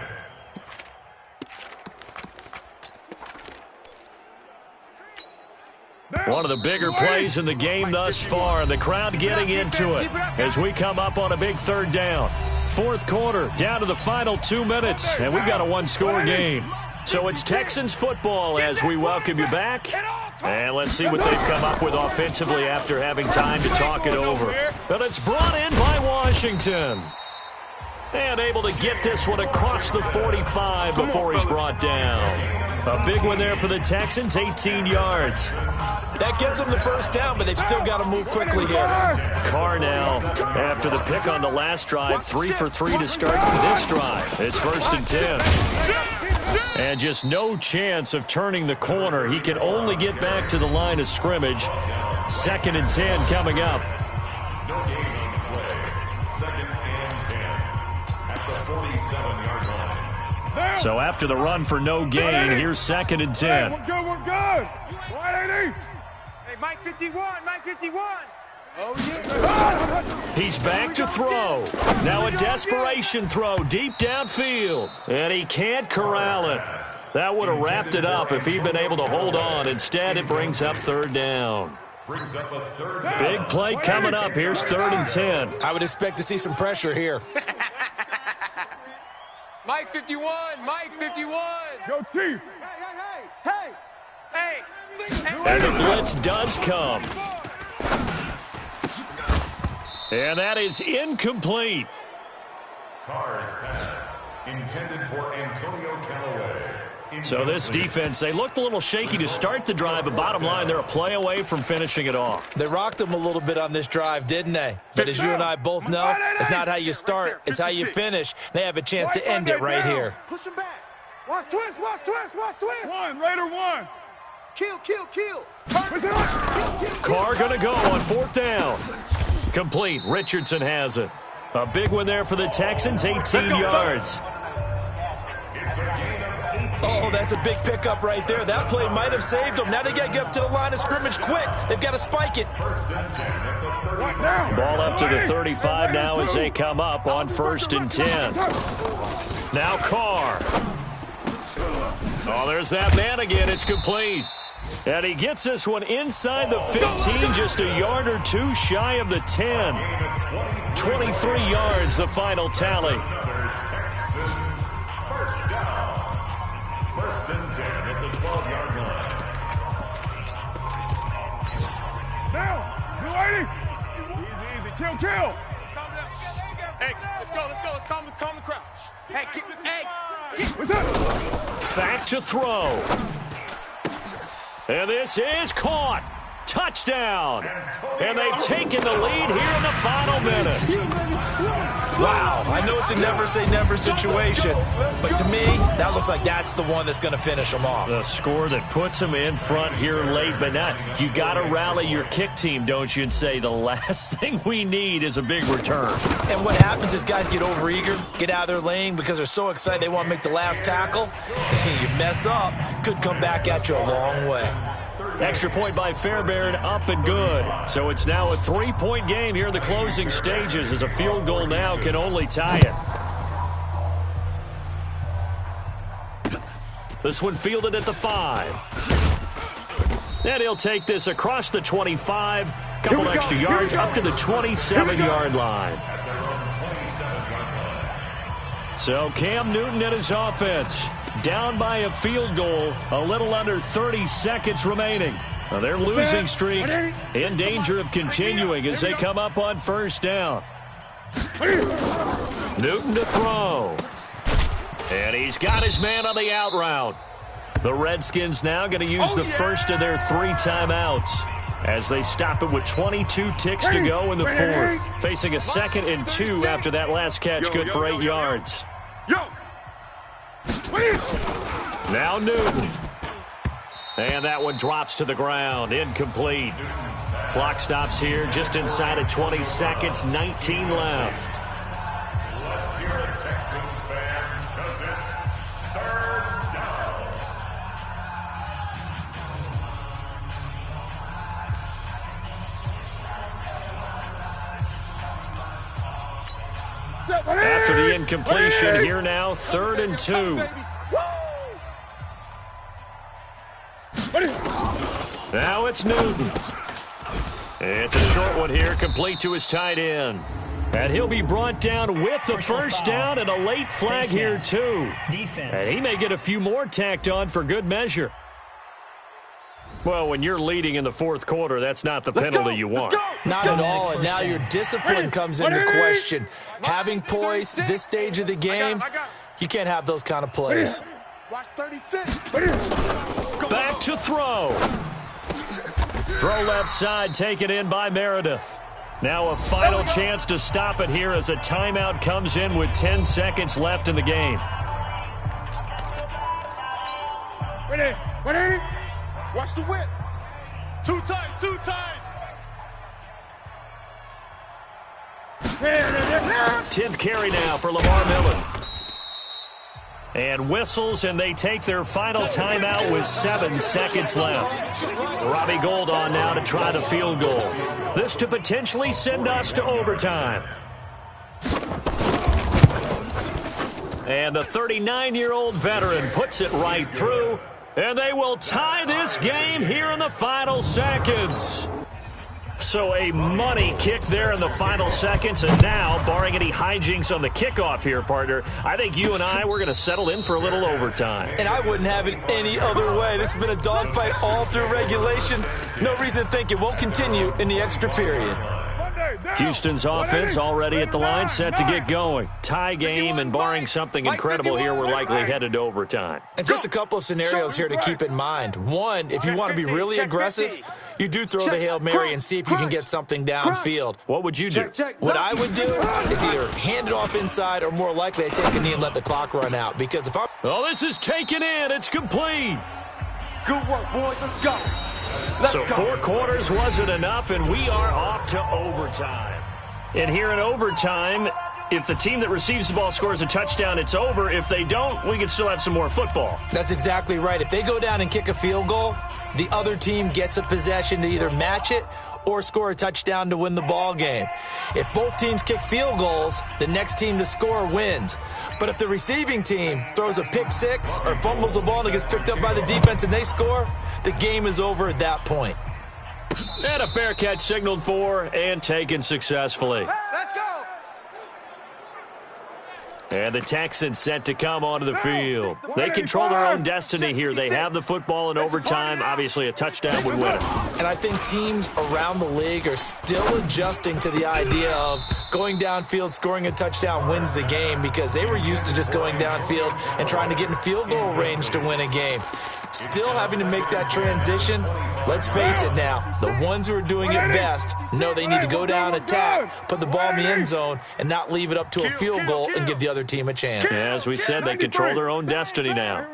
One of the bigger plays in the game thus far, and the crowd getting into it as we come up on a big third down. Fourth quarter, down to the final 2 minutes, and we've got a one-score game. So it's Texans football as we welcome you back. And let's see what they've come up with offensively after having time to talk it over. But it's brought in by Washington. And able to get this one across the 45 before he's brought down. A big one there for the Texans, 18 yards. That gets them the first down, but they've still got to move quickly here. Carr now, after the pick on the last drive, 3 for 3 to start this drive. It's 1st and 10. And just no chance of turning the corner. He can only get back to the line of scrimmage. 2nd and 10 coming up. No gain on the play. 2nd and 10 at the 47-yard line. So after the run for no gain, here's 2nd and 10. We're good. 180. Hey, Mike 51, Mike 51. Oh, yeah. He's back to throw. Now a desperation throw deep downfield. And he can't corral it. That would have wrapped it up if he'd been able to hold on. Instead, it brings up third down. Brings up a 3rd down. Big play coming up. Here's 3rd and 10. I would expect to see some pressure here. Mike 51, Mike 51. Go, Chief. Hey. And the blitz does come. And that is incomplete. Carr's pass intended for Antonio Callaway. So this defense, they looked a little shaky to start the drive, but bottom line, they're a play away from finishing it off. They rocked them a little bit on this drive, didn't they? But as you and I both know, it's not how you start, it's how you finish. They have a chance to end it right here. Push him back. Watch twist. One, Raider one. Kill. Carr going to go on 4th down. Complete. Richardson has it. A big one there for the Texans, 18 yards. Oh, that's a big pickup right there. That play might have saved them. Now they got to get up to the line of scrimmage quick. They've got to spike it. Ball up to the 35 now as they come up on 1st and 10. Now Carr. Oh, there's that man again. It's complete. And he gets this one inside the 15, just a yard or two shy of the 10. 23 yards, the final tally. First and 10 at the 12-yard line. Down. Easy. Kill. Hey, let's go. Let's calm the crouch. Hey. What's up? Back to throw. And this is caught. Touchdown. And they've taken the lead here in the final minute. Wow, I know it's a never-say-never situation, but to me, that looks like that's the one that's going to finish them off. The score that puts them in front here late, but not. You got to rally your kick team, don't you, and say the last thing we need is a big return. And what happens is guys get overeager, get out of their lane because they're so excited they want to make the last tackle. You mess up, could come back at you a long way. Extra point by Fairbairn, up and good. So it's now a 3-point game here in the closing stages as a field goal now can only tie it. This one fielded at the 5. And he'll take this across the 25. Couple extra yards up to the 27-yard line. So Cam Newton and his offense down by a field goal, a little under 30 seconds remaining. Now their losing streak in danger of continuing as they come up on 1st down. Newton to throw. And he's got his man on the out route. The Redskins now going to use the first of their 3 timeouts as they stop it with 22 ticks to go in the fourth. Facing a 2nd and 2 after that last catch, good for 8 yards. Now Newton. And that one drops to the ground, incomplete. Clock stops here just inside of 20 seconds, 19 left. Let's hear it, Texans fans, because it's 3rd down. After the incompletion, here now, 3rd and 2. Now it's Newton. It's a short one here, complete to his tight end. And he'll be brought down with the first down and a late flag here, too. Defense. And he may get a few more tacked on for good measure. Well, when you're leading in the fourth quarter, that's not the penalty you want. Not at all, and now your discipline comes into question. Having poise this stage of the game, you can't have those kind of plays. Watch 36. Back to throw. Throw left side, taken in by Meredith. Now a final chance to stop it here as a timeout comes in with 10 seconds left in the game. Ready? Watch the whip. 2 times. 10th carry now for Lamar Miller. And whistles, and they take their final timeout with 7 seconds left. Robbie Gould on now to try the field goal. This to potentially send us to overtime. And the 39-year-old veteran puts it right through, and they will tie this game here in the final seconds. So a money kick there in the final seconds, and now, barring any hijinks on the kickoff here, partner, I think you and I, we're going to settle in for a little overtime. And I wouldn't have it any other way. This has been a dogfight all through regulation. No reason to think it won't continue in the extra period. Houston's offense already at the line, set to get going. Tie game, and barring something incredible here, we're likely headed to overtime. And just a couple of scenarios here to keep in mind. One, if you want to be really aggressive, you do throw the Hail Mary and see if you can get something downfield. What would you do? What I would do is either hand it off inside or more likely I take a knee and let the clock run out. Because if I'm... Oh, this is taken in. It's complete. Good work, boys. Let's go. So 4 quarters wasn't enough, and we are off to overtime. And here in overtime, if the team that receives the ball scores a touchdown, it's over. If they don't, we can still have some more football. That's exactly right. If they go down and kick a field goal, the other team gets a possession to either match it or score a touchdown to win the ball game. If both teams kick field goals, the next team to score wins. But if the receiving team throws a pick six or fumbles the ball and it gets picked up by the defense and they score, the game is over at that point. And a fair catch signaled for and taken successfully. Let's go. And the Texans set to come onto the field. They control their own destiny here. They have the football in overtime. Obviously, a touchdown would win it. And I think teams around the league are still adjusting to the idea of going downfield, scoring a touchdown wins the game, because they were used to just going downfield and trying to get in field goal range to win a game. Still having to make that transition. Let's face it now, the ones who are doing it best know they need to go down, attack, put the ball in the end zone, and not leave it up to a field goal and give the other team a chance. As we said, they control their own destiny now.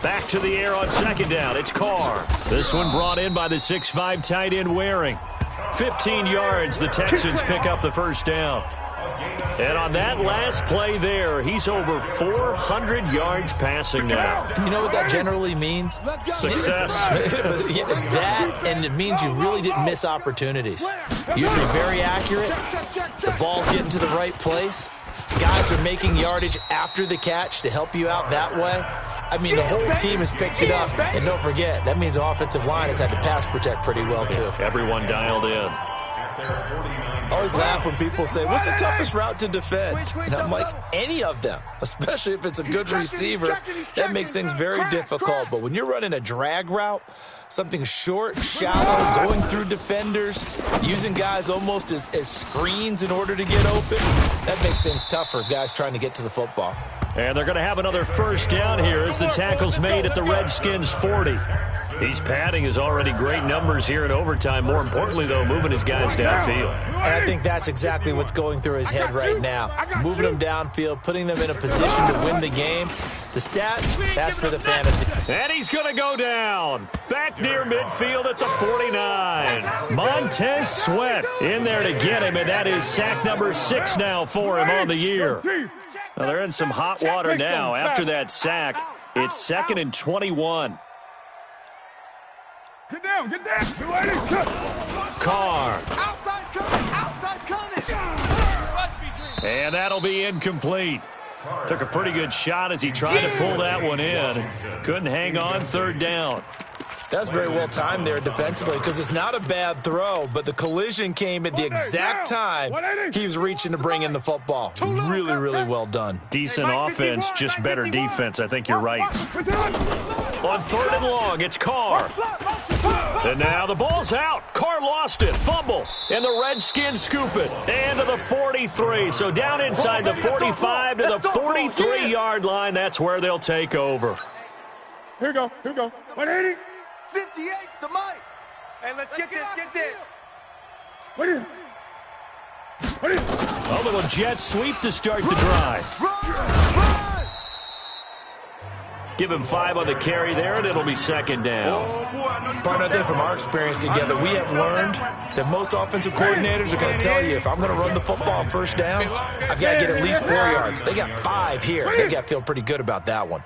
Back to the air on second down. It's Carr. This one brought in by the 6'5" tight end Waring. 15 yards, the Texans pick up the first down. And on that last play there, he's over 400 yards passing now. You know what that generally means? Success. That, and it means you really didn't miss opportunities. Usually very accurate. The ball's getting to the right place. Guys are making yardage after the catch to help you out that way. I mean, the whole team has picked it up. And don't forget, that means the offensive line has had to pass protect pretty well, too. Everyone dialed in. I always laugh when people say, what's the toughest route to defend? And I'm like, any of them, especially if it's a good receiver. That makes things very difficult. But when you're running a drag route, something short, shallow, going through defenders, using guys almost as screens in order to get open, that makes things tough for guys trying to get to the football. And they're going to have another first down here as the tackle's made at the Redskins' 40. He's padding his already great numbers here in overtime. More importantly, though, moving his guys downfield. And I think that's exactly what's going through his head right now. Moving them downfield, putting them in a position to win the game. The stats, that's for the fantasy. And he's going to go down. Back near midfield at the 49. Montez Sweat in there to get him, and that is sack number 6 now for him on the year. Well, they're in some hot water now. After that sack, it's 2nd and 21. Get down, get down. Carr. Outside coming. And that'll be incomplete. Took a pretty good shot as he tried to pull that one in. Couldn't hang on, 3rd down. That's very well timed there defensively because it's not a bad throw, but the collision came at the exact time he was reaching to bring in the football. Really, really well done. Decent offense, just better defense. I think you're right. On 3rd and long, it's Carr. And now the ball's out. Carr lost it. Fumble. And the Redskins scoop it. And to the 43. So down inside the 45 to the 43-yard line. That's where they'll take over. Here we go. 180. 58 to Mike. Hey, let's get this. What is it? A little jet sweep to start the drive. Give him 5 on the carry there, and it'll be 2nd down. Partner, I think from our experience together, we have learned that most offensive coordinators are going to tell you, if I'm going to run the football on 1st down, I've got to get at least 4 yards. They got 5 here. They got to feel pretty good about that one.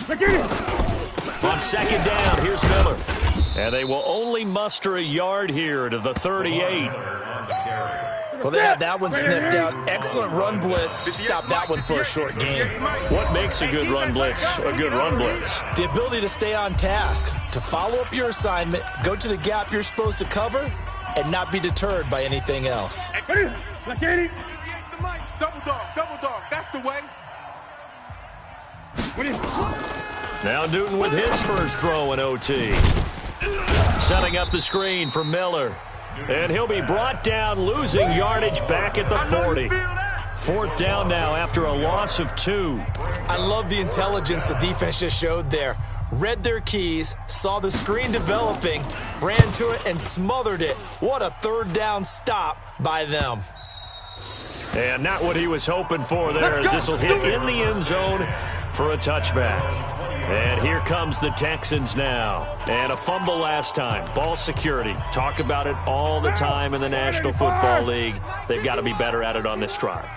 On 2nd down, here's Miller. And they will only muster a yard here to the 38. Well, they had that one sniffed out. Excellent run blitz. Stop that one for a short game. What makes a good run blitz a good run blitz? The ability to stay on task, to follow up your assignment, go to the gap you're supposed to cover, and not be deterred by anything else. Double dog. That's the way. Now Newton with his first throw in OT. Setting up the screen for Miller. And he'll be brought down, losing yardage back at the 40. 4th down now after a loss of 2. I love the intelligence the defense just showed there. Read their keys, saw the screen developing, ran to it, and smothered it. What a 3rd down stop by them. And not what he was hoping for there, as this will hit in the end zone for a touchback. And here comes the Texans now. And a fumble last time. Ball security. Talk about it all the time in the National Football League. They've got to be better at it on this drive.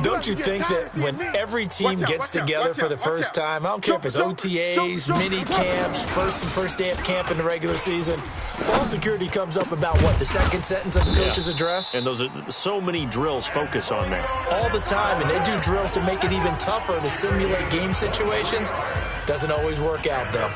Don't you think that when every team gets together for the first time, I don't care if it's OTAs, mini camps, first day of camp in the regular season, ball security comes up about what, the 2nd sentence of the coach's address? And those are so many drills focus on that. All the time, and they do drills to make it even tougher to simulate game situations. Doesn't always work out, though.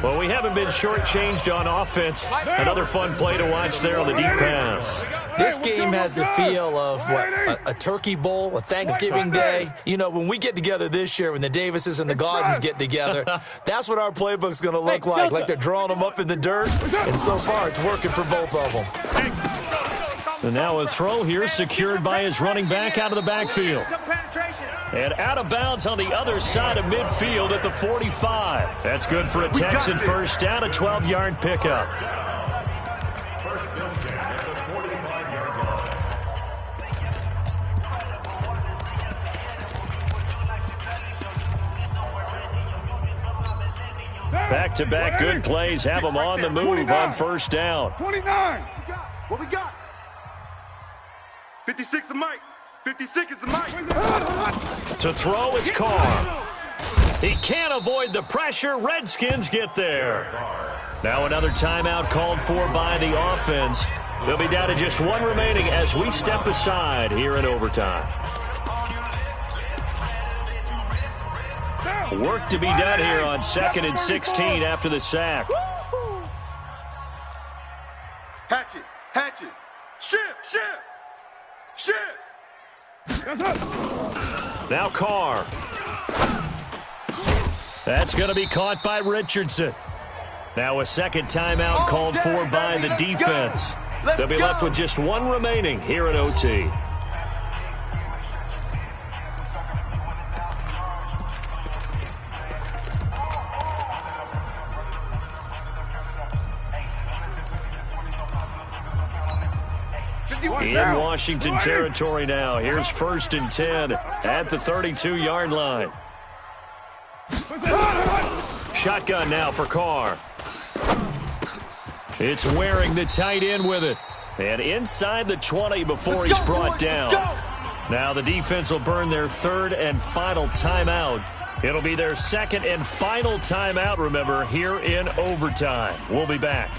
Well, we haven't been shortchanged on offense. Another fun play to watch there on the deep pass. This game has the feel of, what, a turkey bowl, a Thanksgiving day. You know, when we get together this year, when the Davises and the Gaudens get together, that's what our playbook's going to look like they're drawing them up in the dirt. And so far, it's working for both of them. And now a throw here secured by his running back out of the backfield. And out of bounds on the other side of midfield at the 45. That's good for a Texan first down, a 12-yard pickup. First and 10 at the 45-yard line. Back-to-back good plays have them on the move on first down. 29. What we got? 56 is Mike. 56 is the Mike. To throw, it's Carr. He can't avoid the pressure. Redskins get there. Now another timeout called for by the offense. They'll be down to just 1 remaining as we step aside here in overtime. Work to be done here on 2nd and 16 after the sack. Hatchet. Shift. Now Carr. That's going to be caught by Richardson. Now a second timeout called for by the defense. They'll be left with just 1 remaining here at OT. In Washington territory now. Here's 1st and 10 at the 32-yard line. Shotgun now for Carr. It's Waring, the tight end, with it. And inside the 20 before he's brought down. Now the defense will burn their 3rd and final timeout. It'll be their 2nd and final timeout, remember, here in overtime. We'll be back.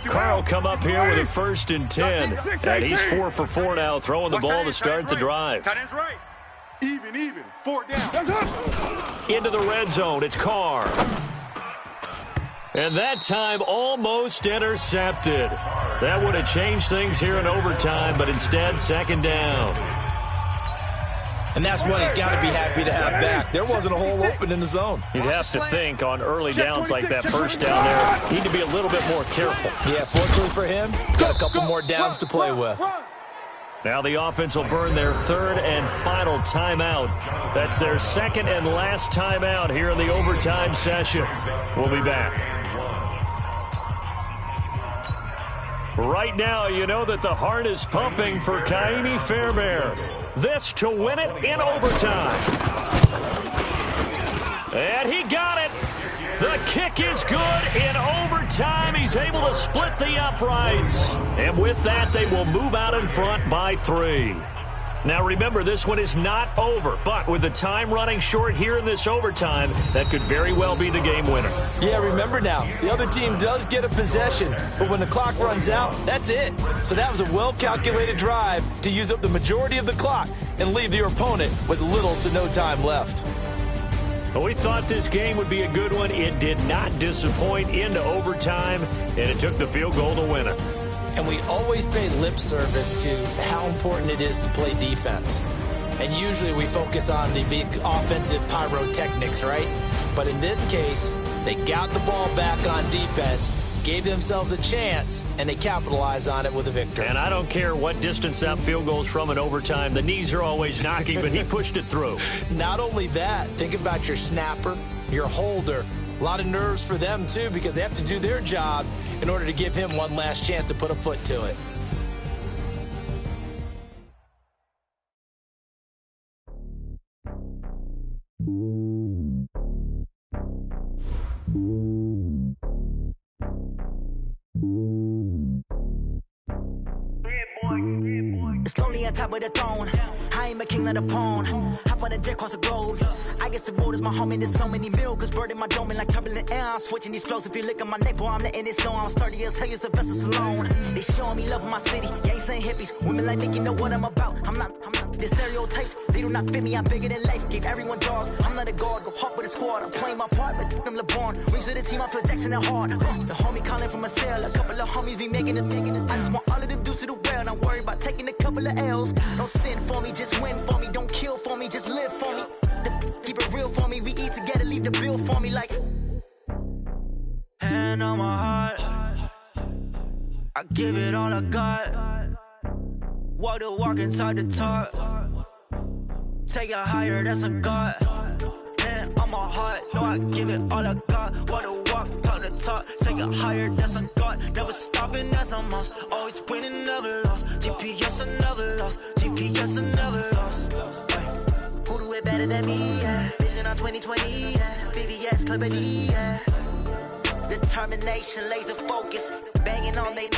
Carr will come up here with a 1st and 10. And he's 4 for 4 now, throwing the ball to start the drive. Tight end's right. Even. 4 down. Into the red zone, it's Carr. And that time almost intercepted. That would have changed things here in overtime, but instead 2nd down. And that's what he's got to be happy to have back. There wasn't a hole open in the zone. You'd have to think on early downs like that 1st down there, need to be a little bit more careful. Yeah, fortunately for him, got a couple more downs to play with. Now the offense will burn their 3rd and final timeout. That's their 2nd and last timeout here in the overtime session. We'll be back. Right now, you know that the heart is pumping for Kaimi Fairbairn. This to win it in overtime. And he got it. The kick is good in overtime. He's able to split the uprights. And with that, they will move out in front by 3. Now remember, this one is not over, but with the time running short here in this overtime, that could very well be the game winner. Yeah, remember now, the other team does get a possession, but when the clock runs out, that's it. So that was a well-calculated drive to use up the majority of the clock and leave your opponent with little to no time left. Well, we thought this game would be a good one. It did not disappoint into overtime, and it took the field goal to win it. And we always pay lip service to how important it is to play defense. And usually we focus on the big offensive pyrotechnics, right? But in this case, they got the ball back on defense, gave themselves a chance, and they capitalized on it with a victory. And I don't care what distance that field goes from in overtime. The knees are always knocking, but he pushed it through. Not only that, think about your snapper, your holder. A lot of nerves for them, too, because they have to do their job in order to give him one last chance to put a foot to it. It's lonely on top of the throne. I ain't a king of the pawn. Hop on a jet across the road. I guess the road is my home and there's so many milkers. Bird in my dome and like turbulent air. I'm switching these flows. If you look at my neck, boy, I'm letting it snow. I'm sturdy as hell, as a vessel alone. They showing me love in my city. Gangsta hippies. Women like Nick, you know what I'm about. I'm not. The stereotypes, they do not fit me. I'm bigger than life. Gave everyone jobs. I'm not a guard. Go hard with a squad. I'm playing my part, but I'm LeBron. Rings of the team, I feel Jackson and hard. The homie calling from a cell. A couple of homies be making it. I just want all of them dudes to the well. Not worry about taking a couple of L's. Don't sin for me, just win for me. Don't kill for me, just live for me. Keep it real for me. We eat together, leave the bill for me like. Hand on my heart, I give it all I got. Walk the walk and talk the talk. Take it higher, that's a God. Hand on my heart, no, I give it all I got. Walk the walk, talk the talk. Take it higher, that's a God. Never stopping, that's a must. Always winning, never lost. GPS, I never lost. GPS, I never lost. Who do it better than me? Yeah. Vision on 2020. Yeah. VVS, Clippity. Yeah. Determination, laser focus. Banging on they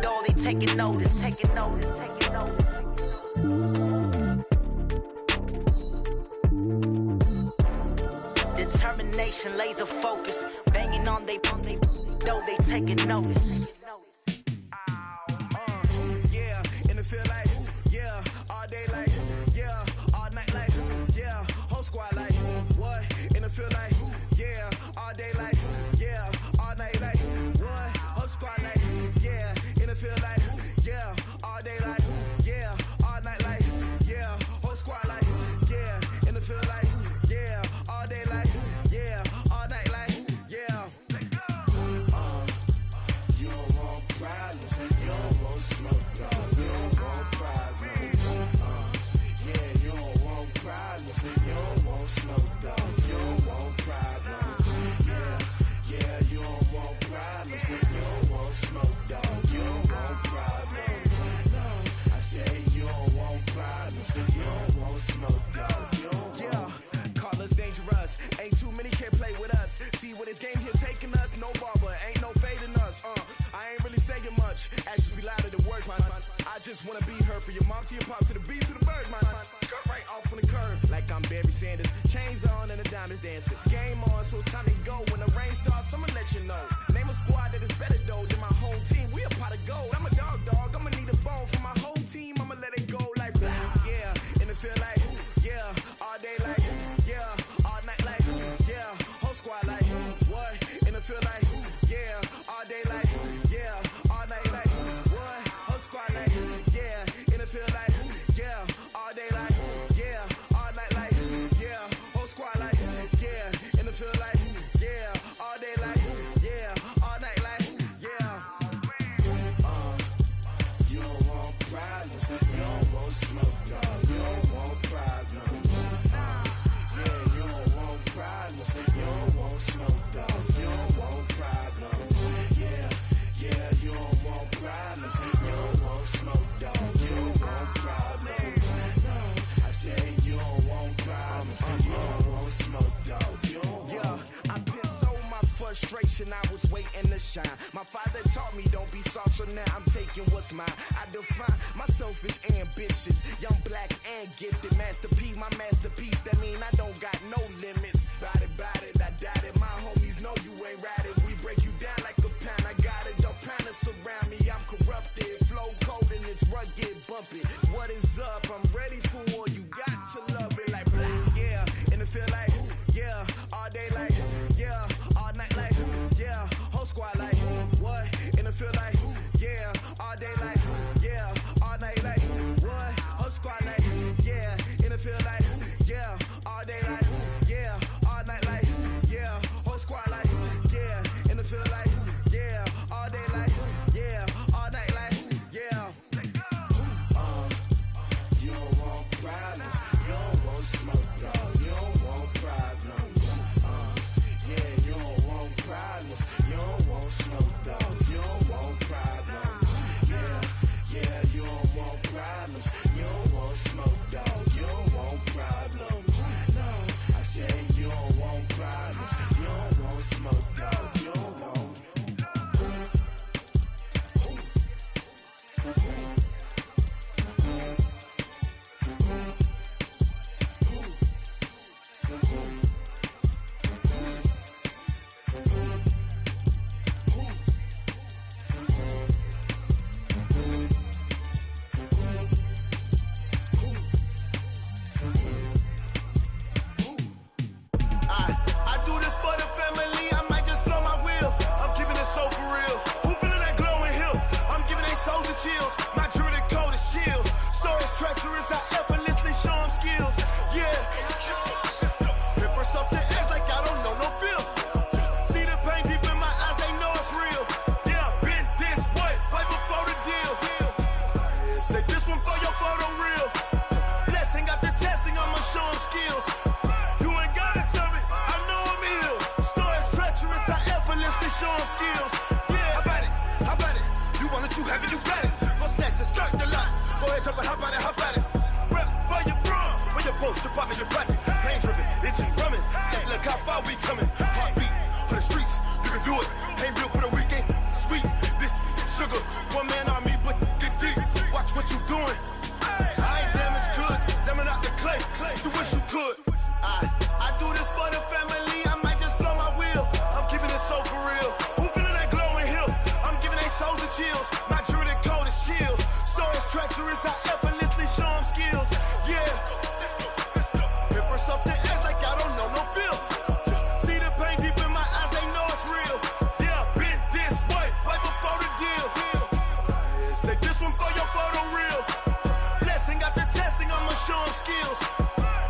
know they taking notice. Taking notice. Taking notice. Determination, laser focus. Banging on they know they taking notice. Yeah, in the field like, yeah, all day like, yeah, all night like, yeah, whole squad like, what? In the field like, yeah, all day like, yeah, all night like, what? Whole squad like, yeah, in the field like, yeah, all day like, yeah, all night like, yeah, whole squad like, yeah, in the field like, yeah, all day like, yeah, all night like, yeah. You don't problems. You don't want smoke, dog. You don't want. Call us dangerous. Ain't too many can play with us. See what this game here taking us. No barber, ain't no fading us. I ain't really saying much. Actions be louder than words, man. I just wanna be heard for your mom to your pop to the beat to the birds, man. Cut right off on the curb like I'm Barry Sanders. Chains on and the diamonds dancing. Game on, so it's time to go. When the rain starts, I'ma let you know. Name a squad that is better though than my home team. We a pot of gold. I'm a dog. I'ma need a bone for my whole team. I'ma let it go like blah. Yeah, and it feel like yeah, all day like yeah, all night like yeah, whole squad like what? And it feel like yeah, all day like yeah, all night like what? Whole squad like yeah, and it feel like yeah, all day like yeah, all night like yeah, whole squad like yeah, and it feel like yeah, all day like yeah, all night like yeah. You don't want problems, you don't want smoke, dog. You don't want problems. Yeah, you don't want problems, you don't want smoke, dog. You don't want problems. Yeah, you don't want problems, you don't want smoke, dog. You don't want problems. No, I say you don't want problems, you don't want smoke, dog. You don't want. Yeah, I piss on my frustration, I was waiting to shine. My father taught me don't be soft, so now I'm taking what's mine. I define myself as ambitious, young, black, and gifted. Master P, my masterpiece, that mean I don't got no limits. Bout it, I doubt it. My homies know you ain't ride it. We break you down like a pound. I got it, don't pound to surround me. I'm corrupted, flow cold and it's rugged, bumpy. What is up? I'm ready for war. You got to love it like blah. Yeah, and it feel like yeah, all day like yeah, all night like yeah, whole squad like what? And it feel like yeah, all day like yeah, all night like what? Whole squad like yeah, and it feel like yeah, all day like yeah, all night like yeah, whole squad like yeah, and it feel like yeah, all day like yeah, all night like yeah. You don't want problems, you don't want smoke, dog. You don't want problems. Yeah, you don't want problems, you don't want smoke, dog. You don't want problems. Yeah, you don't want problems, you don't want smoke, dog. You don't want problems. No, I say you don't want problems, you don't want smoke, dog. You don't want. I do this for the family, I might just blow my wheel. I'm keeping it so for real. Who feeling that glowing hill? I'm giving they soldier chills. My jewelry code is chill. Stories treacherous, I effortlessly show them skills. Yeah. Paper stuff to edge like I don't know no feel. See the pain deep in my eyes, they know it's real. Yeah, been this way, way before the deal. Say this one for your photo reel. Blessing after testing, I'ma show them skills. You ain't gotta tell me, I know I'm ill. Stories treacherous, I effortlessly show them skills. Yeah, how about it? You want it, you have it, you got it. Go snatch it, skirt the lot. Go ahead, jump it, how about it? Rep for your prom, for your post, your poppin' your projects. Pain driven, itching, drumming. Hey, look how far we coming. Heartbeat on the streets, you can do it. Ain't built for the weekend, sweet. This sugar, one man army, but get deep. Watch what you doing. I ain't damaged goods, damn it out the clay. You wish you could. I do this for the family, I might just blow my wheel. I'm keeping it so for real. Who feeling that glowing hill? I'm giving they soldier chills. My jewelry code is chill. Stories treacherous, I effortlessly show them skills. Yeah. Paper stuff to edge like I don't know no feel. See the pain deep in my eyes, they know it's real. Yeah, been this way, way before the deal. Say this one for your photo reel. Blessing after testing, I'ma show them skills.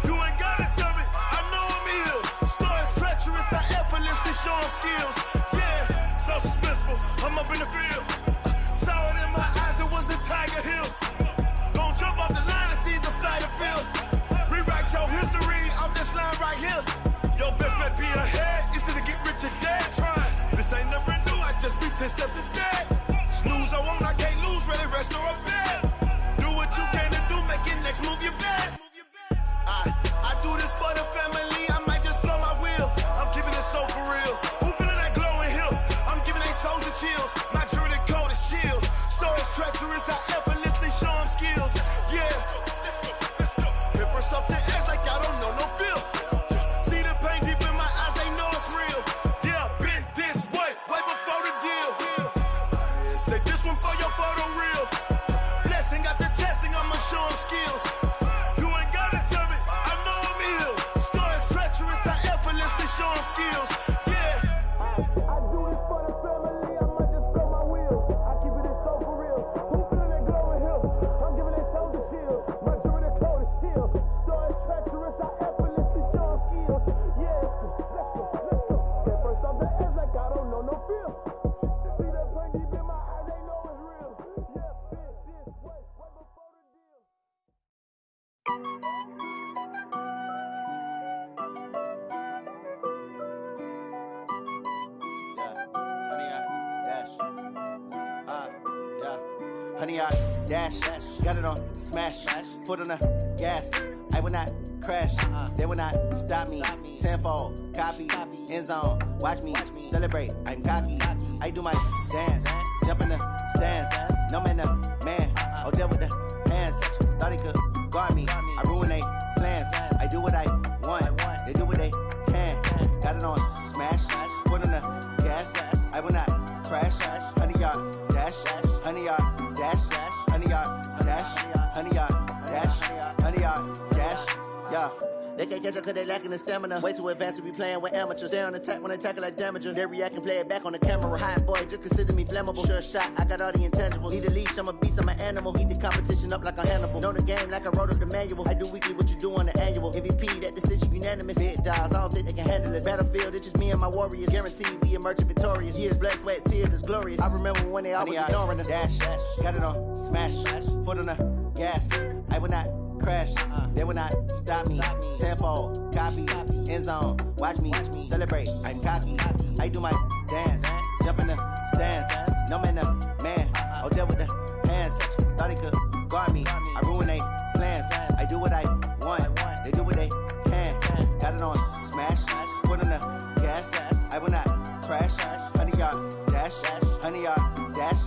You ain't gotta tell me, I know I'm ill. Stories treacherous, I effortlessly show them skills. Yeah, so suspenseful, I'm up in the field. Saw it in my eyes, it was the Tiger Hill. Gon' jump off the line and see the flight of field. Rewrite your history off this line right here. Your best bet be ahead, easy to get rich or dead trying. This ain't never new, I just be 10 steps instead. Snooze, I won't, I can't lose, ready, rest or a bed. Do what you can to do, make it next skills. You ain't gotta tell me, I know I'm ill. Store is treacherous, I effortlessly show them skills. Yeah. I do this for the family, I might just throw my wheels. I keep it so for real. Who feeling that glowing hill? I'm giving it soldier chills. My jewelry the cold is chill. Store is treacherous, I effortlessly show them skills. Yeah, let's go. Get first off the edge like I don't know no feel. See that pain deep in my eyes, they know it's real. Yeah, bitch, this way before the deal. Honey, I dash, got it on smash, foot on the gas. I will not crash, they will not stop me. Tenfold, copy, end zone, watch me celebrate. I'm cocky, I do my dance, jump in the stands. No man, man, oh, deal with the hands. Thought he could guard me, I ruin they plans. I do what I want, they do what they can. Got it on smash, foot on the gas. I will not crash, honey, y'all dash, honey, y'all dash, honey, y'all dash, honey, y'all dash, honey, y'all dash, yeah. They can't catch up cause they lacking the stamina. Way too advanced to be playing with amateurs. Stay on attack when they tackle like damager. They react and play it back on the camera. Hot boy, just consider me flammable. Sure shot, I got all the intangibles. Need a leash, I'm a beast, I'm an animal. Eat the competition up like a Hannibal. Know the game like I wrote up the manual. I do weekly what you do on the annual. MVP, that decision unanimous. Big dials, I don't think they can handle this. Battlefield, it's just me and my warriors. Guaranteed we emerge victorious. Years, blood, sweat, tears, is glorious. I remember when they always ignoring us. Dash, got it on smash, foot on the gas. I will not crash, they will not stop me. Tenfold, copy, end zone, watch me celebrate. I'm cocky, I do my dance, jump in the stands. No man, man, oh, deal with the hands. Thought he could guard me, I ruin they plans. I do what I want, they do what they can. Got it on smash, foot on the gas. I will not crash, honey, y'all dash, honey, y'all dash,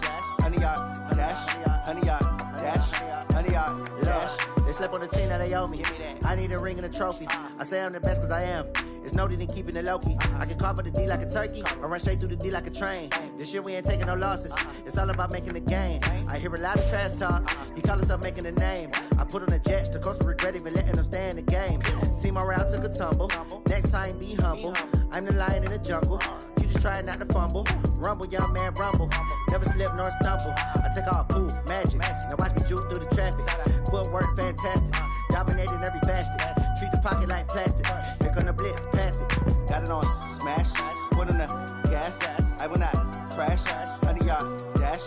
honey, y'all dash, honey, y'all dash, honey, y'all dash. They slept on the team that they owe me. I need a ring and a trophy. I say I'm the best cause I am. It's no need in keeping it low-key. I can carve up the D like a turkey or run straight through the D like a train. This year we ain't taking no losses. It's all about making the game. I hear a lot of trash talk. He call himself making a name. I put on the Jets. The coach will regret even letting them stay in the game. Team morale took a tumble. Next time be humble. I'm the lion in the jungle. You just trying not to fumble. Rumble, young man, rumble. Never slip nor stumble. I take off, poof, magic. Now watch me juke through the traffic. Footwork fantastic. Dominating every facet. Treat the pocket like plastic. Here come the blitz, pass it. Got it on smash. Foot on the gas. I will not crash. Honey, y'all dash.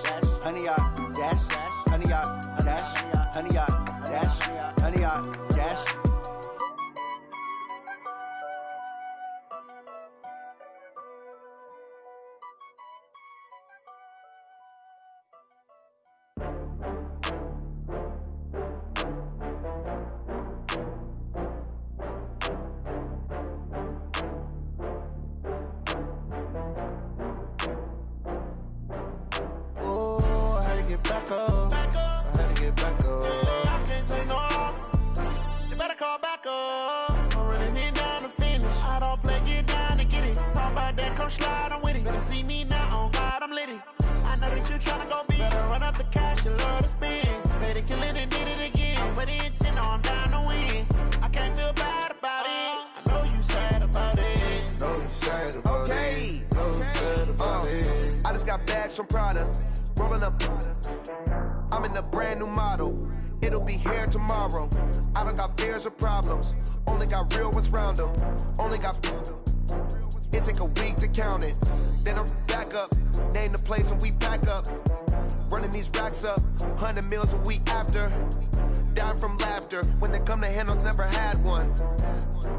Honey, y'all dash. Honey, y'all dash. Honey, y'all dash. Honey, y'all dash. Back up. I had to get back up. I can't take no loss. You better call back up. I'm running it down to finish. I don't play, get down to get it. Talk about that, come slide, I'm with it. Better see me now, on God, I'm litty. I know that you tryna go big. Better run up the cash, you love to spend. Better kill it and did it again. I'm with the intent, no, I'm down to win. I can't feel bad about it. I know you sad about it. Know you sad about it. Know you sad about it. I just got bags from Prada. Rolling up, I'm in a brand new model. It'll be here tomorrow. I don't got fears or problems. Only got real ones round them. Only got. It take a week to count it. Then I'm back up. Name the place and we pack up. Running these racks up. 100 meals a week after. Down from laughter. When they come to handles, never had one.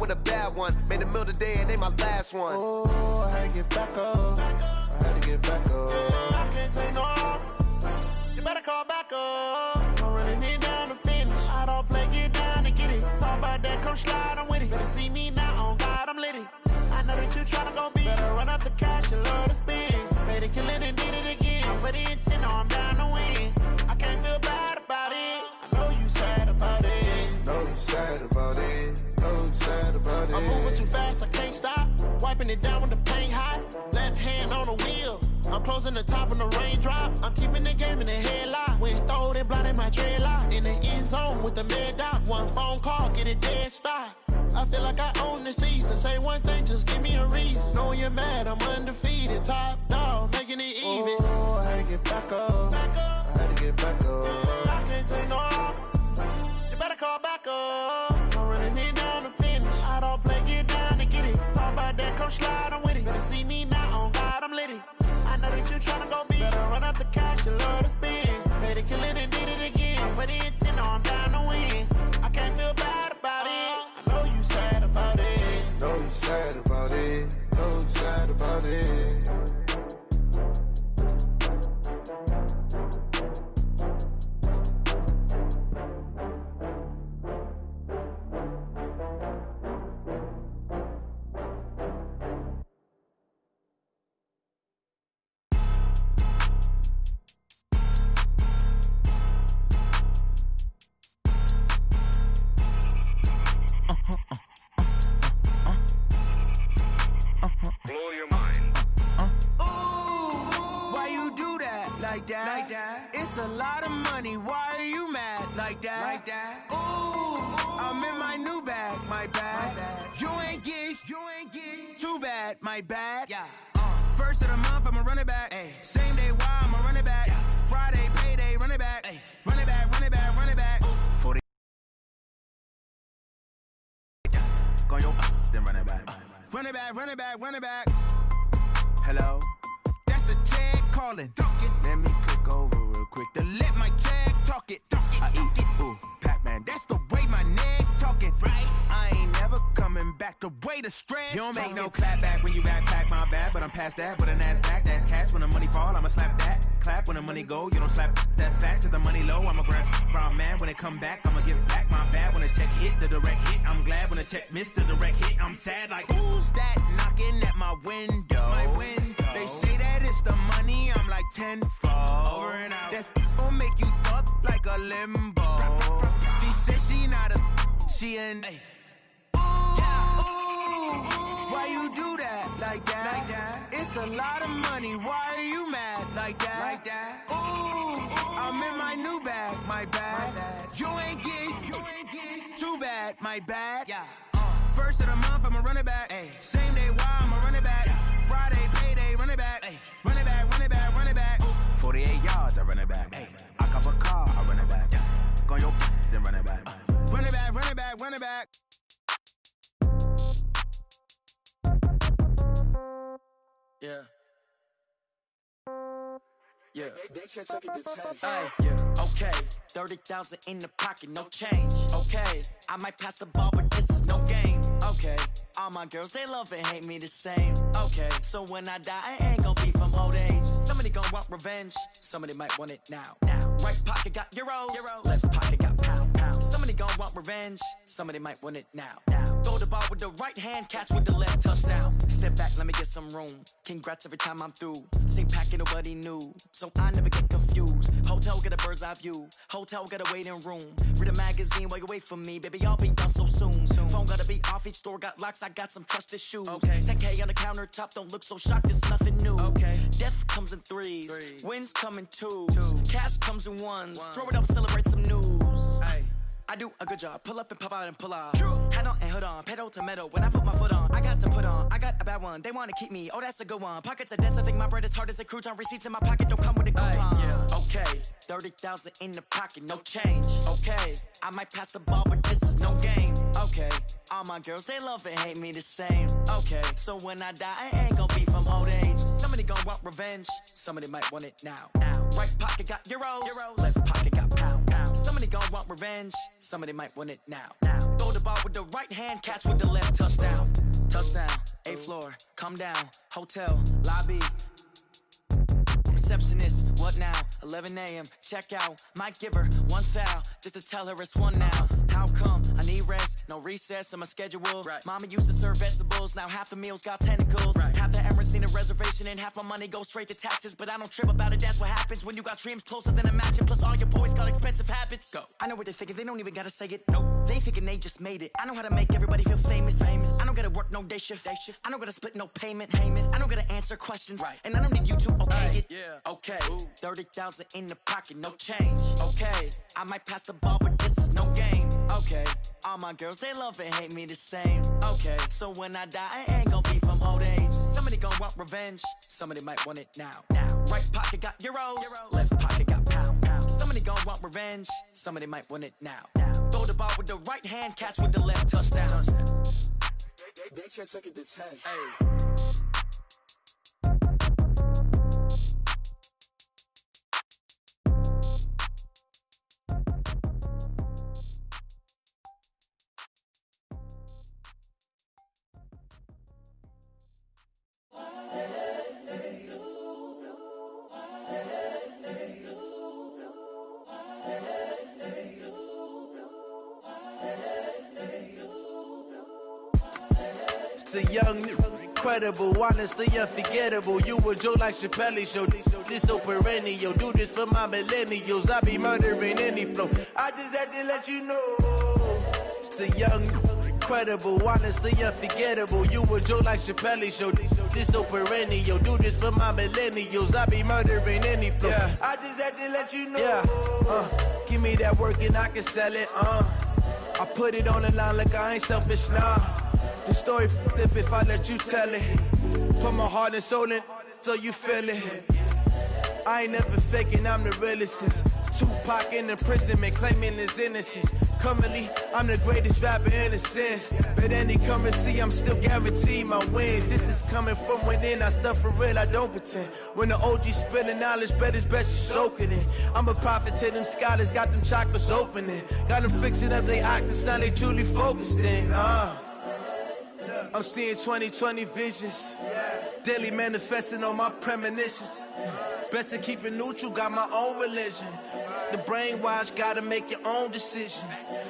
With a bad one. Made a meal today and ain't my last one. Oh, I had to get back up. I had to get back up. I can't take no loss. You better call back up. I'm running it down to finish. I don't play, get down to get it. Talk about that, come slide, I'm with it. Better see me now, on God, I'm litty. I know that you tryna go big. Better run up the cash, you love to spend. Better kill it and did it again. I'm with the intent, no, I'm down to win. I can't feel bad about it. I know you sad about it. Know you sad about it. Know you sad about it. I'm moving too fast, I can't stop. Wiping it down when the paint hot. Left hand on the wheel. I'm closing the top when the raindrop. I'm keeping the game in the headlock. When throw it blind in my dreadlock. In the end zone with the mad dot. One phone call, get it dead stop. I feel like I own the season. Say one thing, just give me a reason. Knowing you're mad, I'm undefeated. Top dog, making it even. Oh, I had to get back up. I had to get back up. I can't take no off. You better call back up. I'm running it down to finish. I don't play, get down to get it. Talk about that, come slide, I'm with it. Better see me now, on God, I'm litty. I know that you tryna go big. Better run up the cash, you love to spend. Better kill it and did it again. I put it in, I'm down to win. I can't feel bad about it. I know you sad about it. Know you sad about it. Know you sad about it. Blow your mind. Why you do that? Like that? It's a lot of money. Why are you mad? Like that? Ooh, I'm in my new bag. My bad. You ain't get too bad. My bad. Yeah. First of the month, I'ma run it back. Ay. Same day, why I'ma run it back. Yeah. Friday, payday, run it back. Ay. Run it back, run it back, run it back. 40. Go yo, then run it back. Run it back, run it back, run it back. Hello? That's the check calling. Let me click over real quick to let my check talk it. I eat it. Ooh, Pac-Man, that's the way my neck talking. Right? I ain't never coming back the way the stress. You don't make no clap back when you backpack, my bad, but I'm past that. With an ass back, that's cash. When the money fall, I'ma slap that. Clap when the money go, you don't slap. That's facts. If the money low, I'ma grab brown man. When it come back, I'ma give back my bad. When the check hit, the direct hit. I'm glad when the check missed the direct hit. I'm sad like, who's that knocking at my window? My window. They say that it's the money, I'm like tenfold. Over and out. That's gon' make you up like a limbo. She said she not a, she an. Why you do that? Like that? It's a lot of money. Why are you mad? Like that? Ooh, I'm in my new bag. My bad. You ain't get too bad. My bad. Yeah. First of the month, I'ma run it back. Ay. Same day, why I'ma run it back. Yeah. Friday, payday, run it back. Ay. Run it back, run it back, run it back. 48 yards, I run it back. Ay. I cop a car, I run it back. Go yo, then run it back. Run it back, run it back, run it back. Yeah. Yeah. Hey, yeah. Okay. 30,000 in the pocket, no change. Okay. I might pass the ball, but this is no game. Okay. All my girls, they love and hate me the same. Okay. So when I die, I ain't gonna be from old age. Somebody gonna want revenge. Somebody might want it now. Right pocket got euros. Left pocket got pound. Somebody gonna want revenge. Somebody might want it now. Throw the ball with the right hand, catch with the left, touchdown. Step back, let me get some room. Congrats every time I'm through. Same packet, nobody knew. So I never get confused. Hotel get a bird's eye view. Hotel get a waiting room. Read a magazine while you wait for me. Baby, I'll be done so soon. Phone gotta be off, each store got locks. I got some trusted shoes. Okay. 10K on the countertop, don't look so shocked, it's nothing new. Okay. Death comes in threes. Wins come in twos. Cash comes in ones. Throw it up, celebrate some news. Ay. I do a good job. Pull up and pop out and pull off. Head on and hood on. Pedal to metal. When I put my foot on, I got to put on. I got a bad one. They want to keep me. Oh, that's a good one. Pockets are dense. I think my bread is hard as a crouton. Receipts in my pocket don't come with a coupon. Yeah. Okay. 30,000 in the pocket. No change. Okay. I might pass the ball, but this is no game. Okay. All my girls, they love and hate me the same. Okay. So when I die, I ain't gonna be from old age. Somebody gonna want revenge. Somebody might want it now. Right pocket got euros. Left pocket got pound. Somebody gonna want revenge. Somebody might want it now. Throw the ball with the right hand, catch with the left, touchdown. Touchdown, 8th floor, come down, hotel, lobby. receptionist. What now? 11 a.m. Check out. Might give her one foul just to tell her it's one now. How come? I need rest. No recess in my schedule. Right. Mama used to serve vegetables. Now half the meals got tentacles. Right. Half the Emirates need a reservation and half my money goes straight to taxes. But I don't trip about it. That's what happens when you got dreams closer than a mansion. Plus all your boys got expensive habits. Go. I know what they're thinking. They don't even gotta say it. Nope. They thinking they just made it. I know how to make everybody feel famous. I don't gotta work no day shift. I don't gotta split no payment. I don't gotta answer questions. Right. And I don't need you to okay it. Yeah. Okay. 30,000 in the pocket, no change. Okay. I might pass the ball, but this is no game. Okay. All my girls, they love and hate me the same. Okay. So when I die, I ain't gonna be from old age. Somebody gon' want revenge. Somebody might want it now. Right pocket got euros. Left pocket got pound. Somebody gon' want revenge. Somebody might want it now. Throw the ball with the right hand, catch with the left, touchdown. They can't take it to 10. Hey. The young, incredible, honestly unforgettable. You a Joe like Chappelle show. This so perennial. Do this for my millennials. I be murdering any flow. I just had to let you know. It's the young, incredible, honestly unforgettable. You a Joe like Chappelle show. This so perennial. Do this for my millennials. I be murdering any flow. Yeah. I just had to let you know. Yeah. Give me that work and I can sell it. I put it on the line like I ain't selfish, nah. The story flip if I let you tell it. Put my heart and soul in so you feel it. I ain't never faking, I'm the realest since Tupac in imprisonment, claiming his innocence. Currently, I'm the greatest rapper in a sense. But any currency, I'm still guaranteed my wins. This is coming from within, I stuff for real, I don't pretend. When the OG spilling knowledge, bet it's best you soak it in. I'm a prophet to them scholars, got them chakras opening. Got them fixing up they octaves, now they truly focused in. I'm seeing 2020 visions. Daily manifesting on my premonitions. Best to keep it neutral, got my own religion. The brainwash, gotta make your own decision.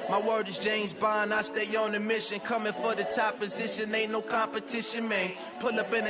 My word is James Bond, I stay on the mission. Coming for the top position, ain't no competition, man. Pull up in a